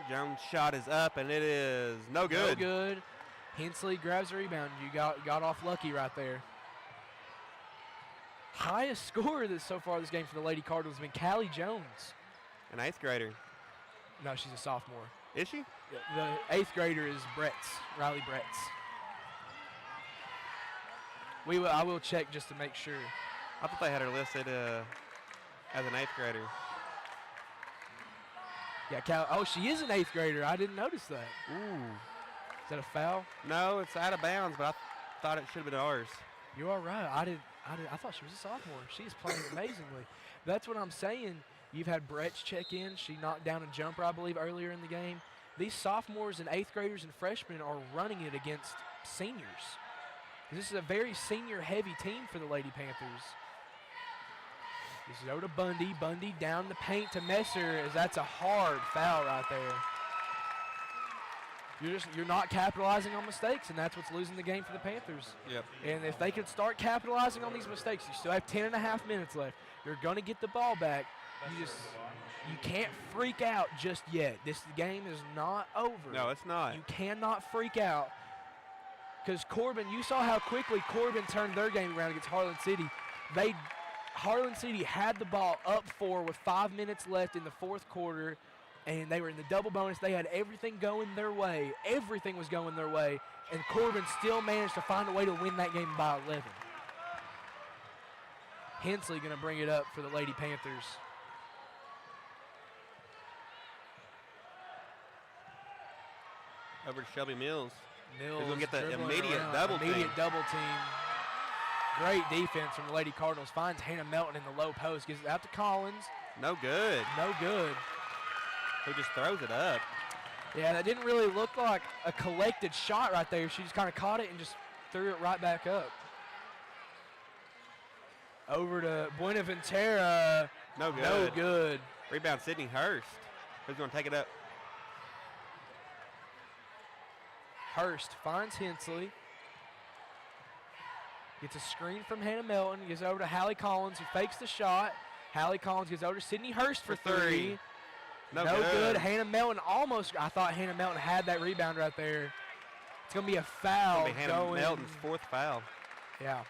Jones' shot is up, and it is no good. No good. Hensley grabs the rebound. You got off lucky right there. Highest scorer so far this game for the Lady Cardinals has been Callie Jones. An 8th grader. No, she's a sophomore. Is she? The 8th grader is Riley Bretz. I will check just to make sure. I thought they had her listed as an 8th grader. Yeah, she is an 8th grader. I didn't notice that. Ooh. Is that a foul? No, it's out of bounds, but I thought it should have been ours. You are right. I thought she was a sophomore. She's playing amazingly. That's what I'm saying. You've had Bretz check in. She knocked down a jumper, I believe, earlier in the game. These sophomores and 8th graders and freshmen are running it against seniors. This is a very senior-heavy team for the Lady Panthers. This is over to Bundy. Bundy down the paint to Messer, as that's a hard foul right there. You're not capitalizing on mistakes, and that's what's losing the game for the Panthers. Yep. And if they could start capitalizing on these mistakes, you still have 10.5 minutes left. You're going to get the ball back. You can't freak out just yet. This game is not over. No, it's not. You cannot freak out. Because Corbin, you saw how quickly Corbin turned their game around against Harlan City. Harlan City had the ball up 4 with 5 minutes left in the fourth quarter, and they were in the double bonus. They had everything going their way. Everything was going their way, and Corbin still managed to find a way to win that game by 11. Hensley going to bring it up for the Lady Panthers. Over to Shelby Mills. Mills He's going to get the dribbling immediate around. double team. Immediate double team. Great defense from the Lady Cardinals. Finds Hannah Melton in the low post. Gives it out to Collins. No good. No good. Who just throws it up. Yeah, that didn't really look like a collected shot right there. She just kind of caught it and just threw it right back up. Over to Buenaventura. No good. No good. Rebound, Sydney Hurst. Who's going to take it up? Hurst finds Hensley. Gets a screen from Hannah Melton. Gives over to Hallie Collins, who fakes the shot. Hallie Collins gives over to Sydney Hurst for three. No good. Hannah Melton I thought Hannah Melton had that rebound right there. It's going to be a foul. It's gonna be Hannah Melton's 4th foul. Yeah.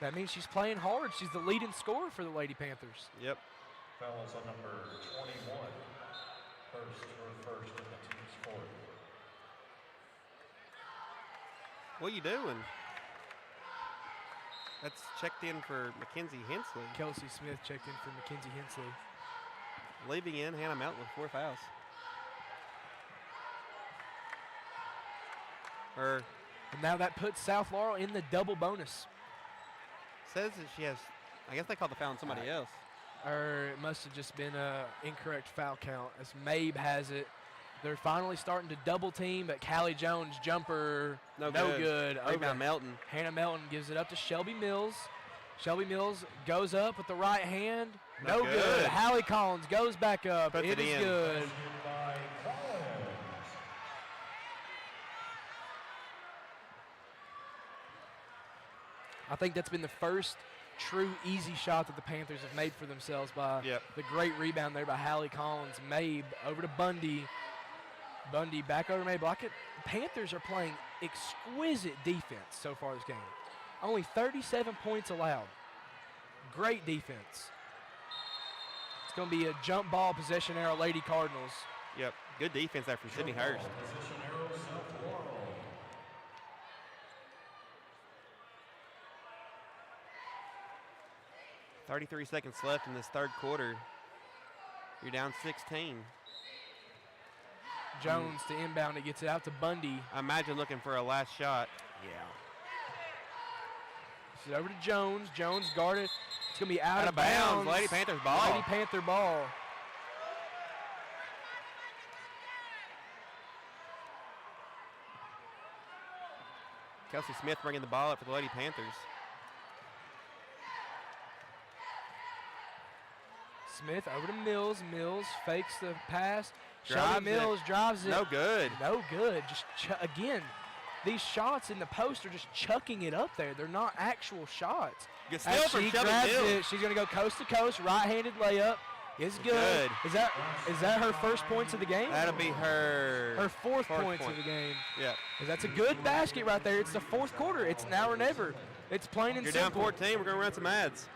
That means she's playing hard. She's the leading scorer for the Lady Panthers. Yep. Foul is on number 21. First in the team's court. What are you doing? That's checked in for Mackenzie Hensley. Kelsey Smith checked in for Mackenzie Hensley. Leaving in Hannah Melton with 4 fouls. And now that puts South Laurel in the double bonus. Says that she has, I guess they called the foul on somebody else. Or it must have just been an incorrect foul count as Mabe has it. They're finally starting to double team, but Callie Jones jumper, no good. Rebound Melton. Hannah Melton gives it up to Shelby Mills. Shelby Mills goes up with the right hand. No good. Hallie Collins goes back up. Puts it is in. good. I think that's been the first true easy shot that the Panthers have made for themselves by the great rebound there by Hallie Collins. Mabe over to Bundy. Bundy back over to Mabe. The Panthers are playing exquisite defense so far this game. Only 37 points allowed. Great defense. It's going to be a jump ball possession arrow Lady Cardinals. Yep, good defense there from Sydney Hurst. 33 seconds left in this third quarter. You're down 16. Jones to inbound. It gets it out to Bundy. I imagine looking for a last shot. Yeah. It's over to Jones. Jones guarded. It's going to be out of bounds. Lady Panthers ball. Lady Panther ball. Kelsey Smith bringing the ball up for the Lady Panthers. Smith over to Mills. Mills fakes the pass. Drives Mills drives it. No good. No good. Just again, these shots in the post are just chucking it up there. They're not actual shots. Still from she Shelby grabs Mills. it. She's going to go coast to coast. Right-handed layup. Is good. Is that her first points of the game? That'll be her fourth points of the game. Yeah. That's a good basket right there. It's the fourth quarter. It's now or never. It's plain and simple. You're down 14. We're going to run some ads.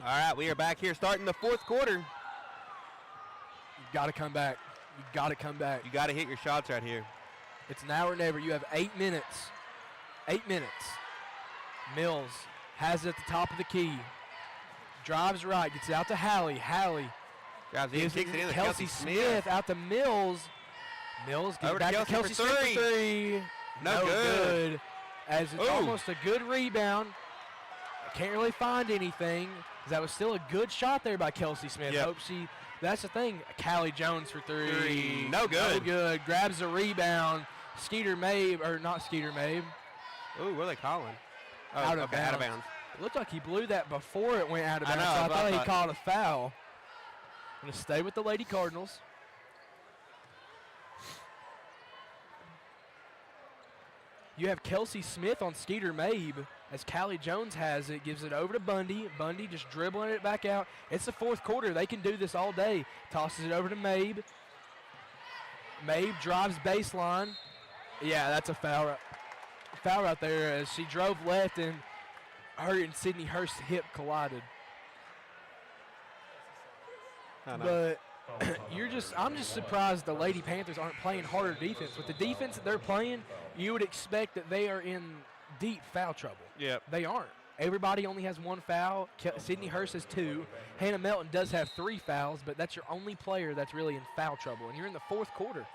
All right, we are back here starting the fourth quarter. You got to come back. You got to come back. You got to hit your shots right here. It's now or never. You have 8 minutes. 8 minutes. Mills has it at the top of the key. Drives right, gets it out to Hallie. Hallie drives in, kicks it in to Kelsey Smith out to Mills. Mills gets back to Kelsey Smith for three. No good. As it's almost a good rebound. I can't really find anything. That was still a good shot there by Kelsey Smith. Yep. That's the thing. Callie Jones for three. No good. No good. Grabs the rebound. Skeeter Mabe, or not Skeeter Mabe. Ooh, what are they calling? Oh, out of bounds. It looked like he blew that before it went out of bounds. So I thought he called a foul. Going to stay with the Lady Cardinals. You have Kelsey Smith on Skeeter Mabe as Callie Jones has it, gives it over to Bundy. Bundy just dribbling it back out. It's the fourth quarter. They can do this all day. Tosses it over to Mabe. Mabe drives baseline. Yeah, that's a foul. Foul right there as she drove left and her and Sydney Hurst's hip collided. Oh, no. But I'm just surprised the Lady Panthers aren't playing harder defense. With the defense that they're playing, you would expect that they are in deep foul trouble. Yep. They aren't. Everybody only has 1 foul. Sydney Hurst has 2. Hannah Melton does have 3 fouls, but that's your only player that's really in foul trouble. And you're in the 4th quarter.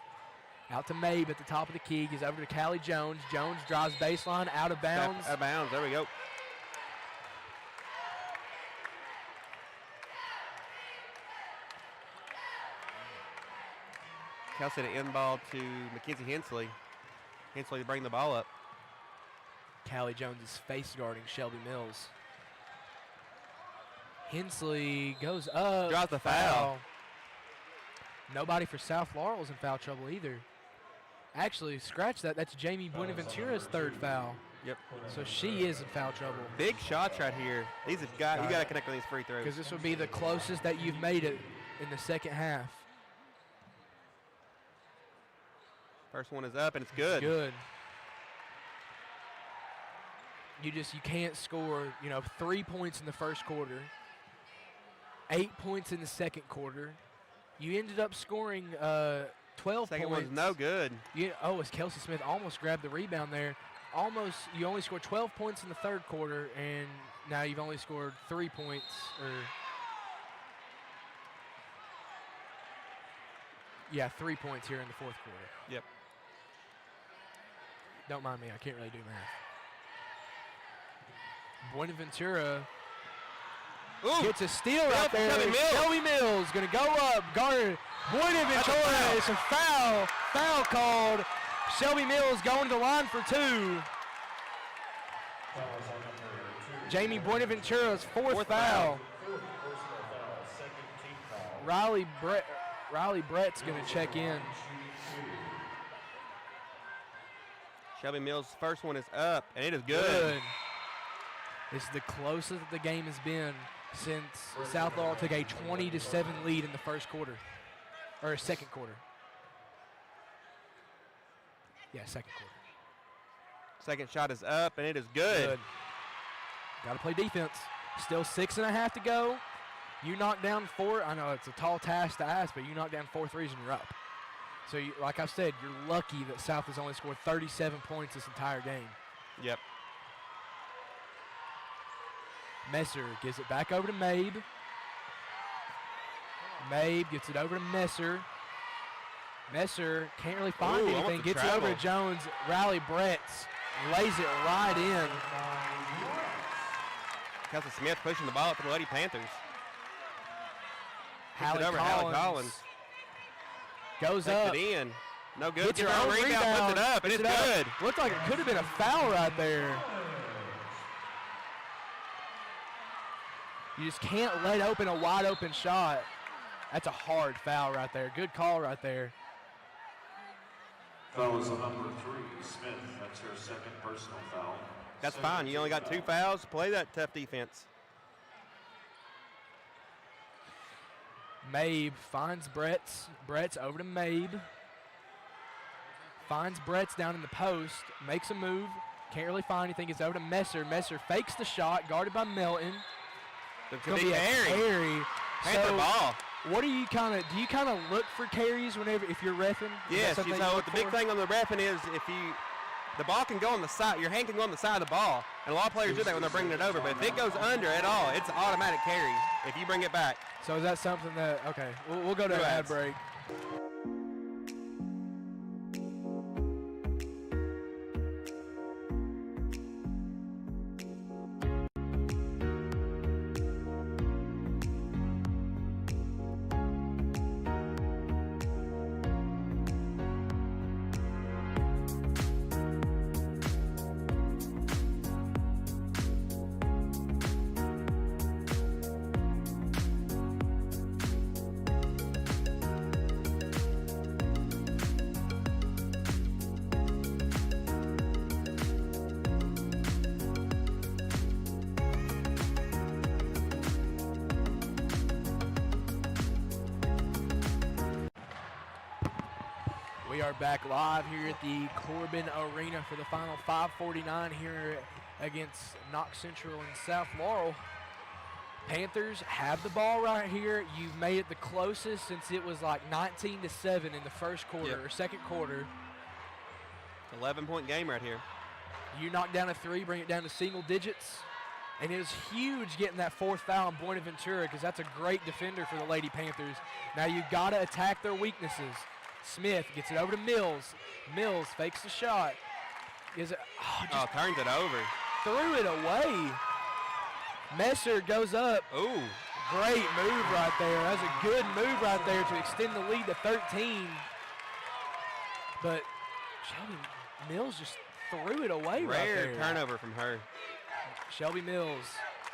Out to Mabe at the top of the key. Gives over to Callie Jones. Jones drives baseline, out of bounds. Out of bounds. There we go. Kelsey to end ball to Mackenzie Hensley. Hensley to bring the ball up. Callie Jones is face guarding Shelby Mills. Hensley goes up. Draws the foul. Nobody for South Laurel's in foul trouble either. Actually, scratch that. That's Jamie Buenaventura's 3rd foul. Yep. So she is in foul trouble. Big shots right here. These have got, you got to connect on these free throws. Because this would be the closest that you've made it in the second half. First one is up, and it's good. Good. You can't score, 3 points in the first quarter, 8 points in the second quarter. You ended up scoring 12 Second points. one's no good. As Kelsey Smith almost grabbed the rebound there. You only scored 12 points in the third quarter, and now you've only scored 3 points. Yeah, 3 points here in the fourth quarter. Yep. Don't mind me, I can't really do math. Buenaventura gets a steal right there. Shelby Mills going to go up, guard Buenaventura. It's a foul called. Shelby Mills going to the line for 2. Jamie Buenaventura's fourth foul. Riley Brett's going to check in. Shelby Mills' first one is up, and it is good. It's the closest the game has been since South Laurel took a 20-7 lead in the first quarter, or second quarter. Yeah, second quarter. Second shot is up, and it is good. Got to play defense. Still 6.5 to go. You knock down 4. I know it's a tall task to ask, but you knock down 4 threes and you're up. So, like I said, you're lucky that South has only scored 37 points this entire game. Yep. Messer gives it back over to Mabe. Mabe gets it over to Messer. Messer can't really find anything. Gets it over to Jones. Riley Bretts lays it right in. Kelsey Smith pushing the ball up for the Lady Panthers. Hallie Collins goes Takes up. it in. No good. Gets her own Puts rebound. it up, and it's good. Looked like it could have been a foul right there. You just can't let open a wide open shot. That's a hard foul right there. Good call right there. Foul is on number 3, Smith. That's her second personal foul. That's fine. You only got 2 fouls. Play that tough defense. Mabe finds Bretts. Bretts over to Mabe. Finds Bretts down in the post. Makes a move. Can't really find anything. Gets over to Messer. Messer fakes the shot. Guarded by Melton. It's going to be a carry. Panther ball. What do you kind of look for carries if you're reffing? Yes. So the big thing on the reffing is the ball can go on the side. Your hand can go on the side of the ball, and a lot of players do that when they're bringing it over. But if it goes under at all, it's an automatic carry if you bring it back. So is that something that we'll go to an ad break. We are back live here at the Corbin Arena for the final 5:49 here against Knox Central and South Laurel. Panthers have the ball right here. You've made it the closest since it was like 19-7 in the first quarter or second quarter. 11-point game right here. You knock down a three, bring it down to single digits. And it was huge getting that fourth foul on Buenaventura because that's a great defender for the Lady Panthers. Now you've got to attack their weaknesses. Smith gets it over to Mills. Mills fakes the shot. Turns it over. Threw it away. Messer goes up. Ooh. Great move right there. That's a good move right there to extend the lead to 13. But Shelby Mills just threw it away right there. Rare turnover from her. Shelby Mills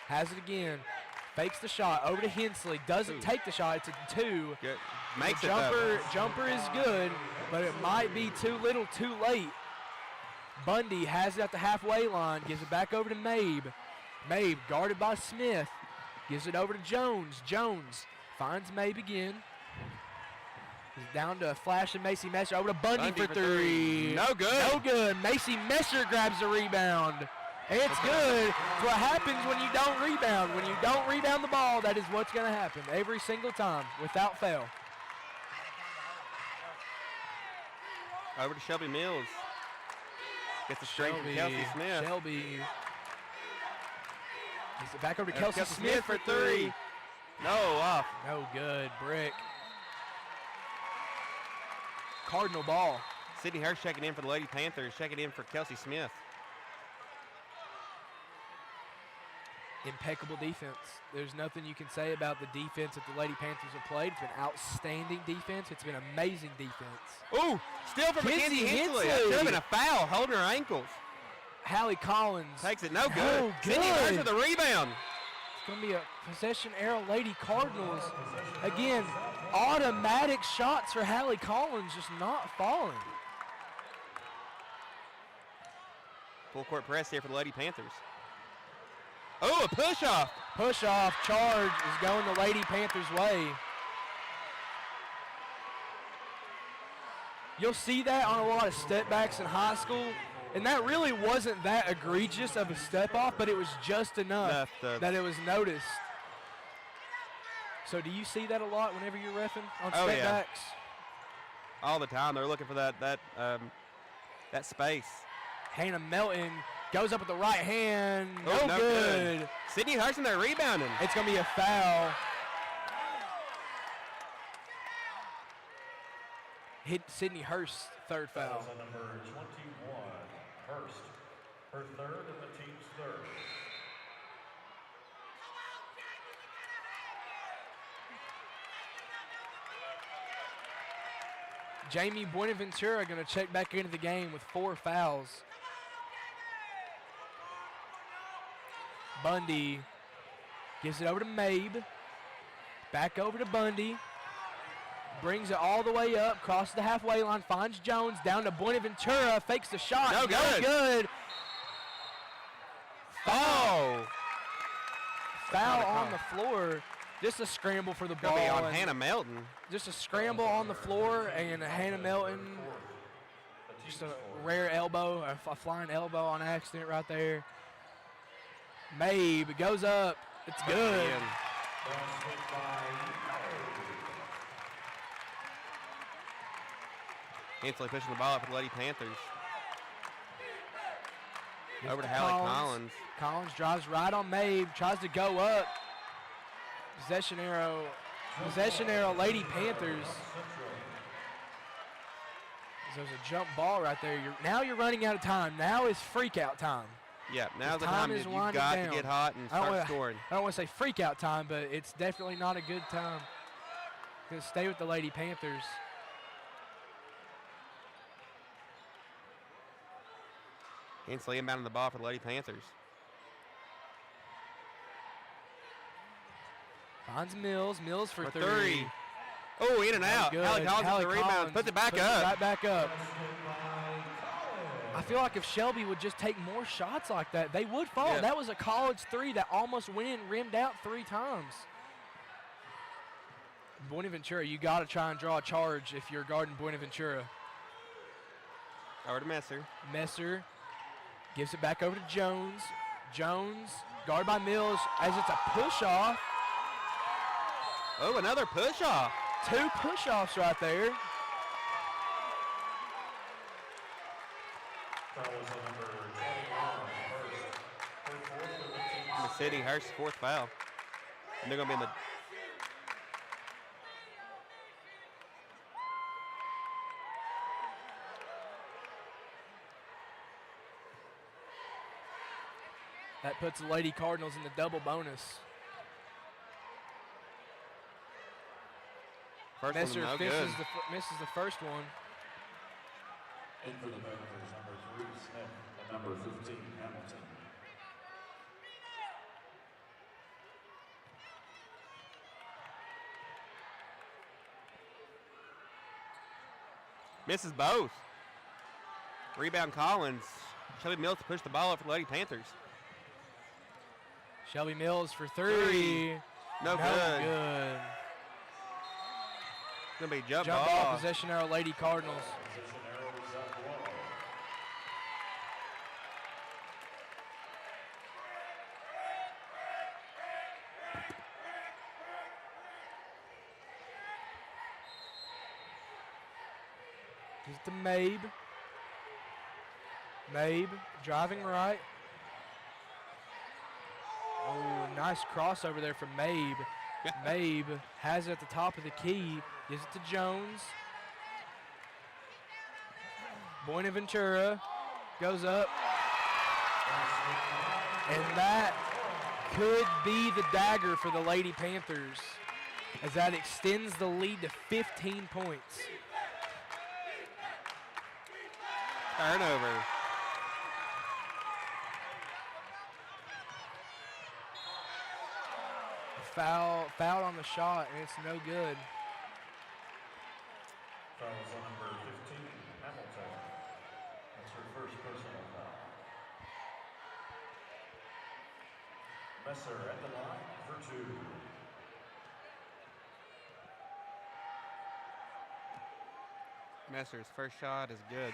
has it again. Fakes the shot over to Hensley. Doesn't take the shot. It's a 2. Good. Makes the jumper is good, but it might be too little, too late. Bundy has it at the halfway line. Gives it back over to Mabe. Mabe guarded by Smith. Gives it over to Jones. Jones finds Mabe again. He's down to Flash and Macy Messer. Over to Bundy for three. No good. No good. Macy Messer grabs the rebound. It's good. It's what happens when you don't rebound. When you don't rebound the ball, that is what's going to happen every single time without fail. Over to Shelby Mills. Gets the strength from Kelsey Smith. Shelby. Gives it back over to Kelsey Smith for three. No, off. No good. Brick. Cardinal ball. Sydney Hurst checking in for the Lady Panthers, checking in for Kelsey Smith. Impeccable defense. There's nothing you can say about the defense that the Lady Panthers have played. It's been outstanding defense. It's been amazing defense. Ooh, still from Mackenzie Hensley. That should have been a foul, holding her ankles. Hallie Collins. Takes it, no good. No good. Sydney Hurst with the rebound. It's going to be a possession arrow, Lady Cardinals. Again, automatic shots for Hallie Collins, just not falling. Full court press here for the Lady Panthers. Oh, a push-off. Push-off charge is going the Lady Panthers' way. You'll see that on a lot of step-backs in high school, and that really wasn't that egregious of a step-off, but it was just enough that it was noticed. So do you see that a lot whenever you're reffing on step-backs? Yeah. All the time. They're looking for that space. Hannah Melton goes up with the right hand. Oh, no good. Sydney Hurst in there rebounding. It's going to be a foul. Hit Sydney Hurst's third foul. On number 21, Hurst. Her third and the team's third. Jamie Buenaventura going to check back into the game with 4 fouls. Bundy gives it over to Mabe. Back over to Bundy. Brings it all the way up, crosses the halfway line, finds Jones, down to Buenaventura, fakes the shot. No good. Foul. Foul on the floor. Just a scramble for the ball. On Hannah Melton. Just a scramble on the floor, and Hannah Melton, just a rare elbow, a flying elbow on accident right there. Mabe goes up. It's good. Hensley pushing the ball up for the Lady Panthers. Over to Hallie Collins. Collins drives right on Mabe, tries to go up. Possession arrow, Lady Panthers. There's a jump ball right there. Now you're running out of time. Now is freak out time. Yeah, now's the time that you've got to get hot and start scoring. I don't want to say freak out time, but it's definitely not a good time. Going to stay with the Lady Panthers. Hensley inbounding the ball for the Lady Panthers. Finds Mills for three. Oh, in and out. Hallie Collins with the rebound. Puts it back up. Right back up. I feel like if Shelby would just take more shots like that, they would fall. Yeah. That was a college three that almost went in, rimmed out 3 times. Buenaventura, you got to try and draw a charge if you're guarding Buenaventura. Over to Messer. Messer gives it back over to Jones. Jones, guarded by Mills, as it's a push-off. Oh, another push-off. 2 push-offs right there. Fouls on number 21, Hurst. Her fourth of the team. Mississippi Hurst's 4th foul. And they're going to be in the... That puts the Lady Cardinals in the double bonus. First Messer one, no good. misses the first one. In for the Panthers, number 3, Smith, and number 15, Hamilton. Misses both. Rebound Collins. Shelby Mills to push the ball up for the Lady Panthers. Shelby Mills for 3. No good. Good. Gonna be jump Jump ball. ball, possession arrow, Lady Cardinals. Position arrow is up low. Gives it to Mabe. Mabe driving right. Oh, nice crossover there from Mabe. Mabe has it at the top of the key. Gives it to Jones. Buenaventura goes up. And that could be the dagger for the Lady Panthers, as that extends the lead to 15 points. Turnover. Foul on the shot, and it's no good. Fouls on number 15, Hamilton. That's her first personal foul. Messer at the line for 2. Messer's first shot is good.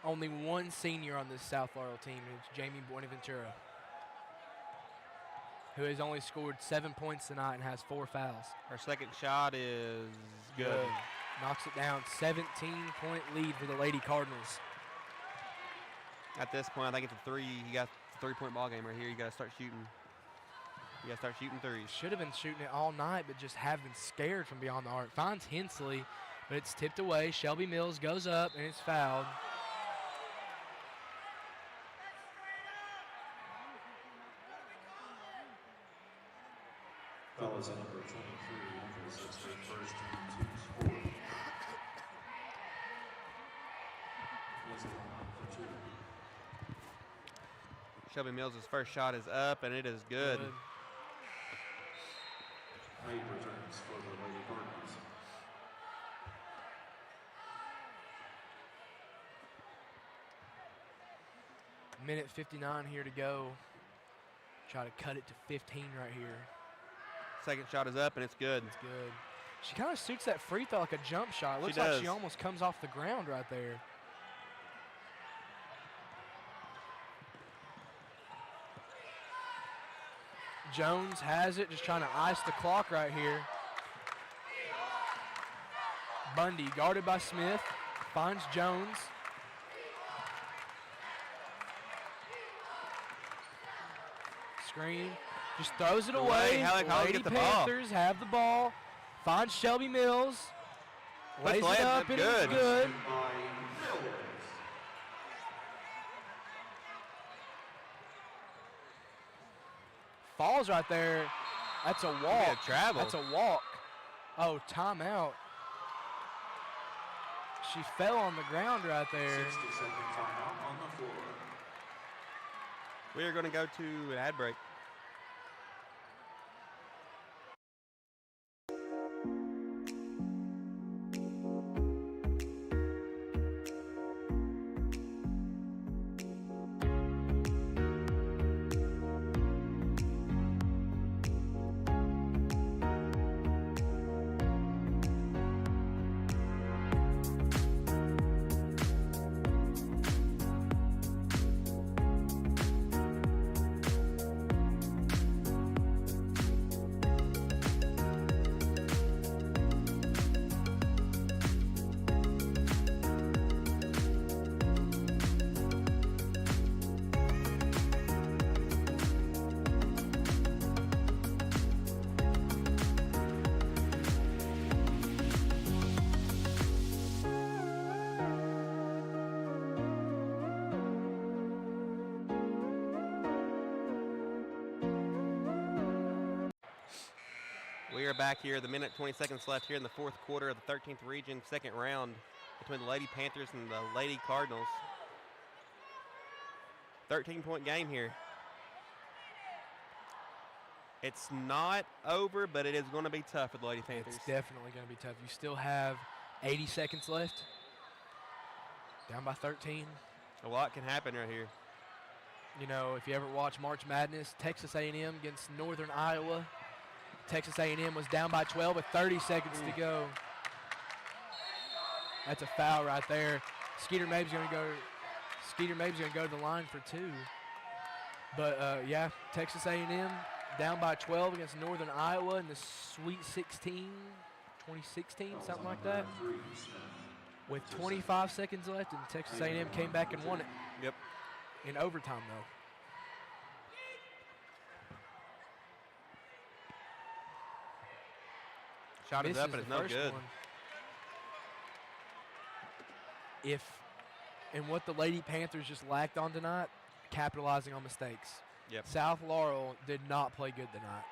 Only one senior on this South Laurel team, and it's Jamie Buenaventura, who has only scored 7 points tonight and has 4 fouls. Our second shot is good. Knocks it down. 17-point lead for the Lady Cardinals. At this point, I think it's a 3. You got a 3-point ball game right here. You got to start shooting. You got to start shooting threes. Should have been shooting it all night, but just have been scared from beyond the arc. Finds Hensley, but it's tipped away. Shelby Mills goes up, and it's fouled. Fellas at number 23, emphasis their first team team sport. Was it for 2? Shelby Mills' first shot is up, and it is good. May returns for the Lady Cardinals. Minute 59 here to go. Try to cut it to 15 right here. Second shot is up, and it's good. It's good. She kind of shoots that free throw like a jump shot. Looks She like does. she almost comes off the ground right there. Jones has it, just trying to ice the clock right here. Bundy guarded by Smith, finds Jones. Screen, just throws it away. Halleck Hall Lady gets the ball. Panthers have the ball. Finds Shelby Mills. Lays it up and it's good. By Mills. Falls right there. That's a Could be walk. a travel. That's a walk. Oh, timeout. She fell on the ground right there. 60-second timeout on the floor. We are going to go to an ad break. We are back here, the minute 20 seconds left here in the fourth quarter of the 13th region, second round between the Lady Panthers and the Lady Cardinals. 13-point game here. It's not over, but it is going to be tough for the Lady Panthers. It's definitely going to be tough. You still have 80 seconds left. Down by 13. A lot can happen right here. You know, if you ever watch March Madness, Texas A&M against Northern Iowa, Texas A&M was down by 12 with 30 seconds to go. That's a foul right there. Skeeter Mabe's going to go to the line for 2. But yeah, Texas A&M down by 12 against Northern Iowa in the Sweet 16, 2016, something like that. With 25 seconds left, and Texas A&M came back and won it. Yep. In overtime, though. Shot is up, but Misses it's the no first good. one. And what the Lady Panthers just lacked on tonight, capitalizing on mistakes. Yep. South Laurel did not play good tonight.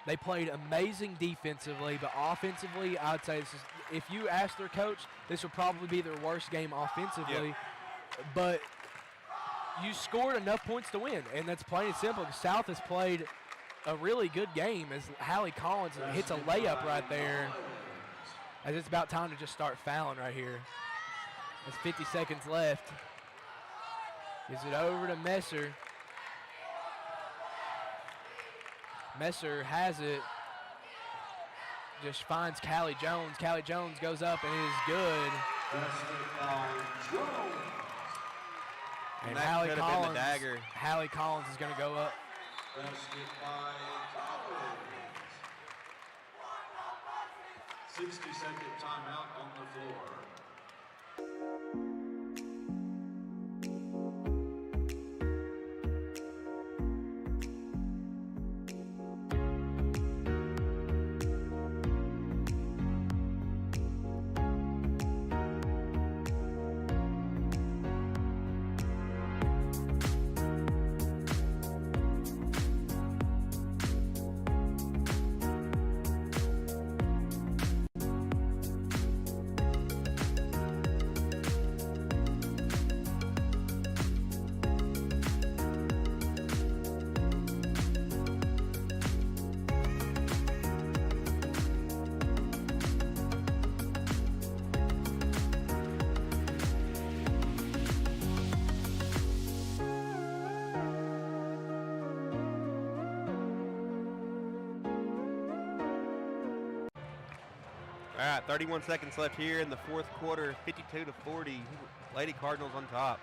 They played amazing defensively, but offensively, I'd say this is, if you ask their coach, this would probably be their worst game offensively. Yep. But you scored enough points to win, and that's plain and simple. South has played a really good game as Hallie Collins hits a layup right there. As it's about time to just start fouling right here. There's 50 seconds left. Gives it over to Messer. Messer has it. Just finds Callie Jones. Callie Jones goes up and it is good. And Hallie Collins is going to go up. Basket by Collins. 60-second timeout on the floor. All right, 31 seconds left here in the fourth quarter, 52-40. Lady Cardinals on top.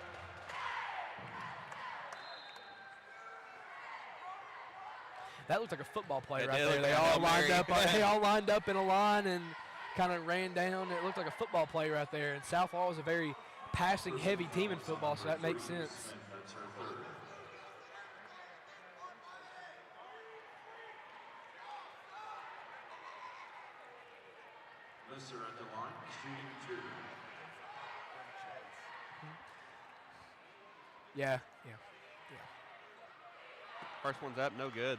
That looked like a football play It right did there. look They like a all Hail lined Mary. up. They all lined up in a line and kind of ran down. It looked like a football play right there. And South Laurel is a very passing-heavy team in football, so that makes sense. That's her third. Messer at the line, shooting 2. Yeah. First one's up, no good.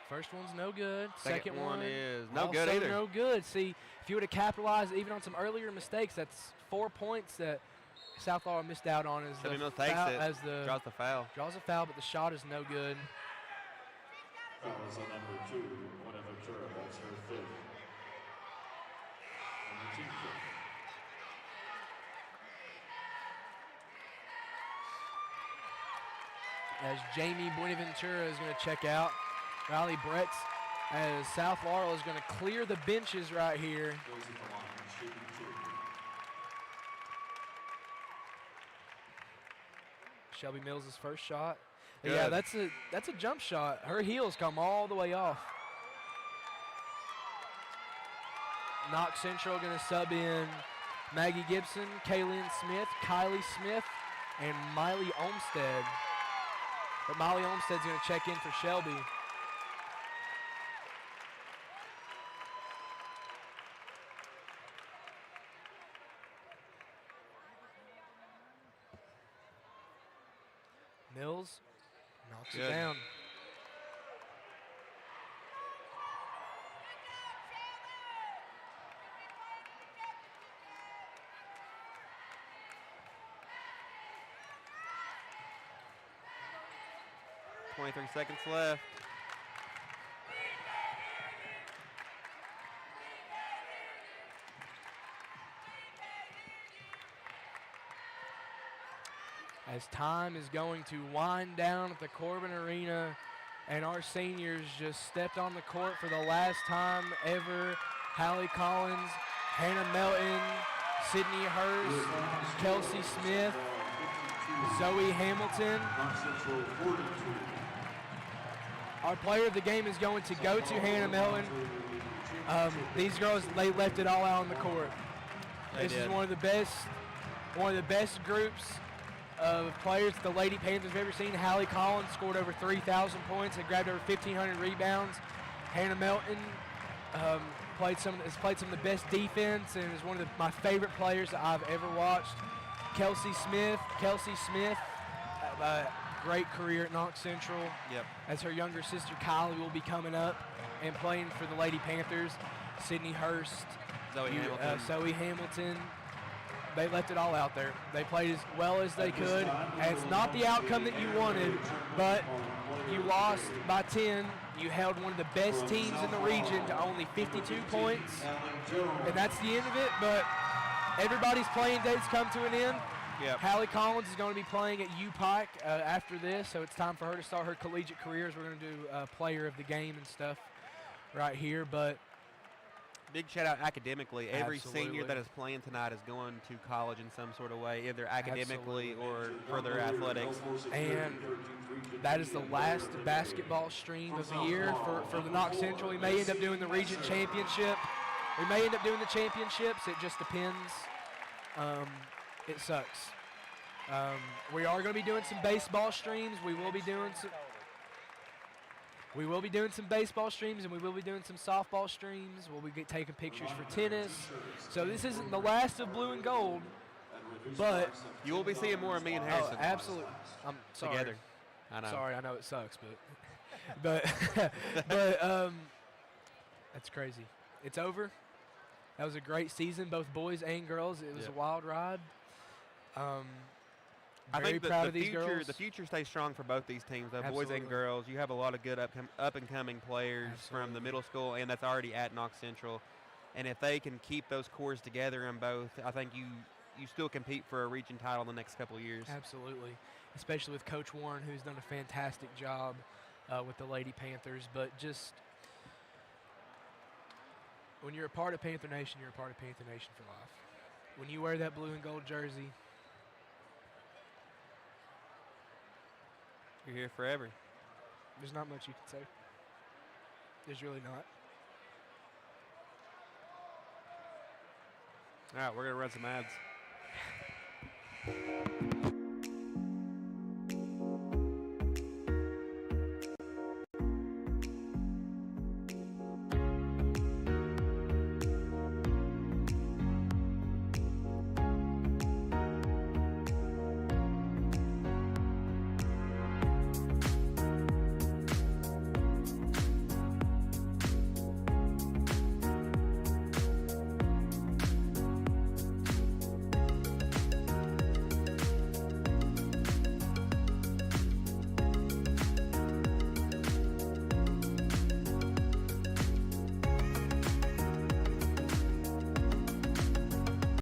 First one's no good. Second one is no also good either. no good. See, if you would have capitalized even on some earlier mistakes, that's 4 points that South Laurel missed out on as Seven the Mills takes foul, it, as the draws the foul. draws a foul, but the shot is no good. Foul is on number 2, Bonaventura. That's her 5th. And the team kick. As Jamie Buenaventura is going to check out. Riley Bretz, as South Laurel is going to clear the benches right here. Goes at the line, shooting 2. Shelby Mills' first shot. Good. Yeah, that's a jump shot. Her heels come all the way off. Knox Central going to sub in Maggie Gibson, Kaylin Smith, Kylie Smith, and Miley Olmstead. But Miley Olmstead's going to check in for Shelby. Mills knocks it Good. down. .23 seconds left. As time is going to wind down at the Corbin Arena, and our seniors just stepped on the court for the last time ever. Hallie Collins, Hannah Melton, Sydney Hurst, Kelsey Smith, Zoe Hamilton. Our player of the game is going to go to Hannah Melton. These girls, they left it all out on the court. They This is did. one of the best groups of players the Lady Panthers have ever seen. Hallie Collins scored over 3,000 points and grabbed over 1,500 rebounds. Hannah Melton has played some of the best defense and is one of my favorite players that I've ever watched. Kelsey Smith, great career at Knox Central. Yep. As her younger sister Kylie will be coming up and playing for the Lady Panthers. Sydney Hurst, Zoe Hamilton. They left it all out there. They played as well as they could. And it's not the outcome that you wanted, but you lost by 10. You held one of the best teams in the region to only 52 points. And that's the end of it, but everybody's playing dates come to an end. Yep. Hallie Collins is going to be playing at U-Pike after this, so it's time for her to start her collegiate career as we're going to do player of the game and stuff right here. But big shout out academically. Every Absolutely. senior that is playing tonight is going to college in some sort of way, either academically or for their athletics. And that is the last basketball stream of the year for the Knox Central. We may end up doing the region championship. We may end up doing the championships. It just depends. It sucks. We are going to be doing some baseball streams. We will be doing some baseball streams, and we will be doing some softball streams. We'll be taking pictures for tennis. So this isn't the last of blue and gold, but You will be seeing more of me and Harrison absolutely. I'm sorry. together. I know. Sorry, I know it sucks, but that's crazy. It's over. That was a great season, both boys and girls. It was Yep. a wild ride. I Very think proud the of these future, girls. the future stays strong for both these teams, though, boys Absolutely. and girls. You have a lot of good up and coming players from the middle school, and that's already at Knox Central. And if they can keep those cores together in both, I think you still compete for a region title in the next couple of years. Absolutely, especially with Coach Warren, who's done a fantastic job with the Lady Panthers. But just when you're a part of Panther Nation, you're a part of Panther Nation for life. When you wear that blue and gold jersey, You're here forever. there's not much you can say. There's really not. All right, we're going to run some ads.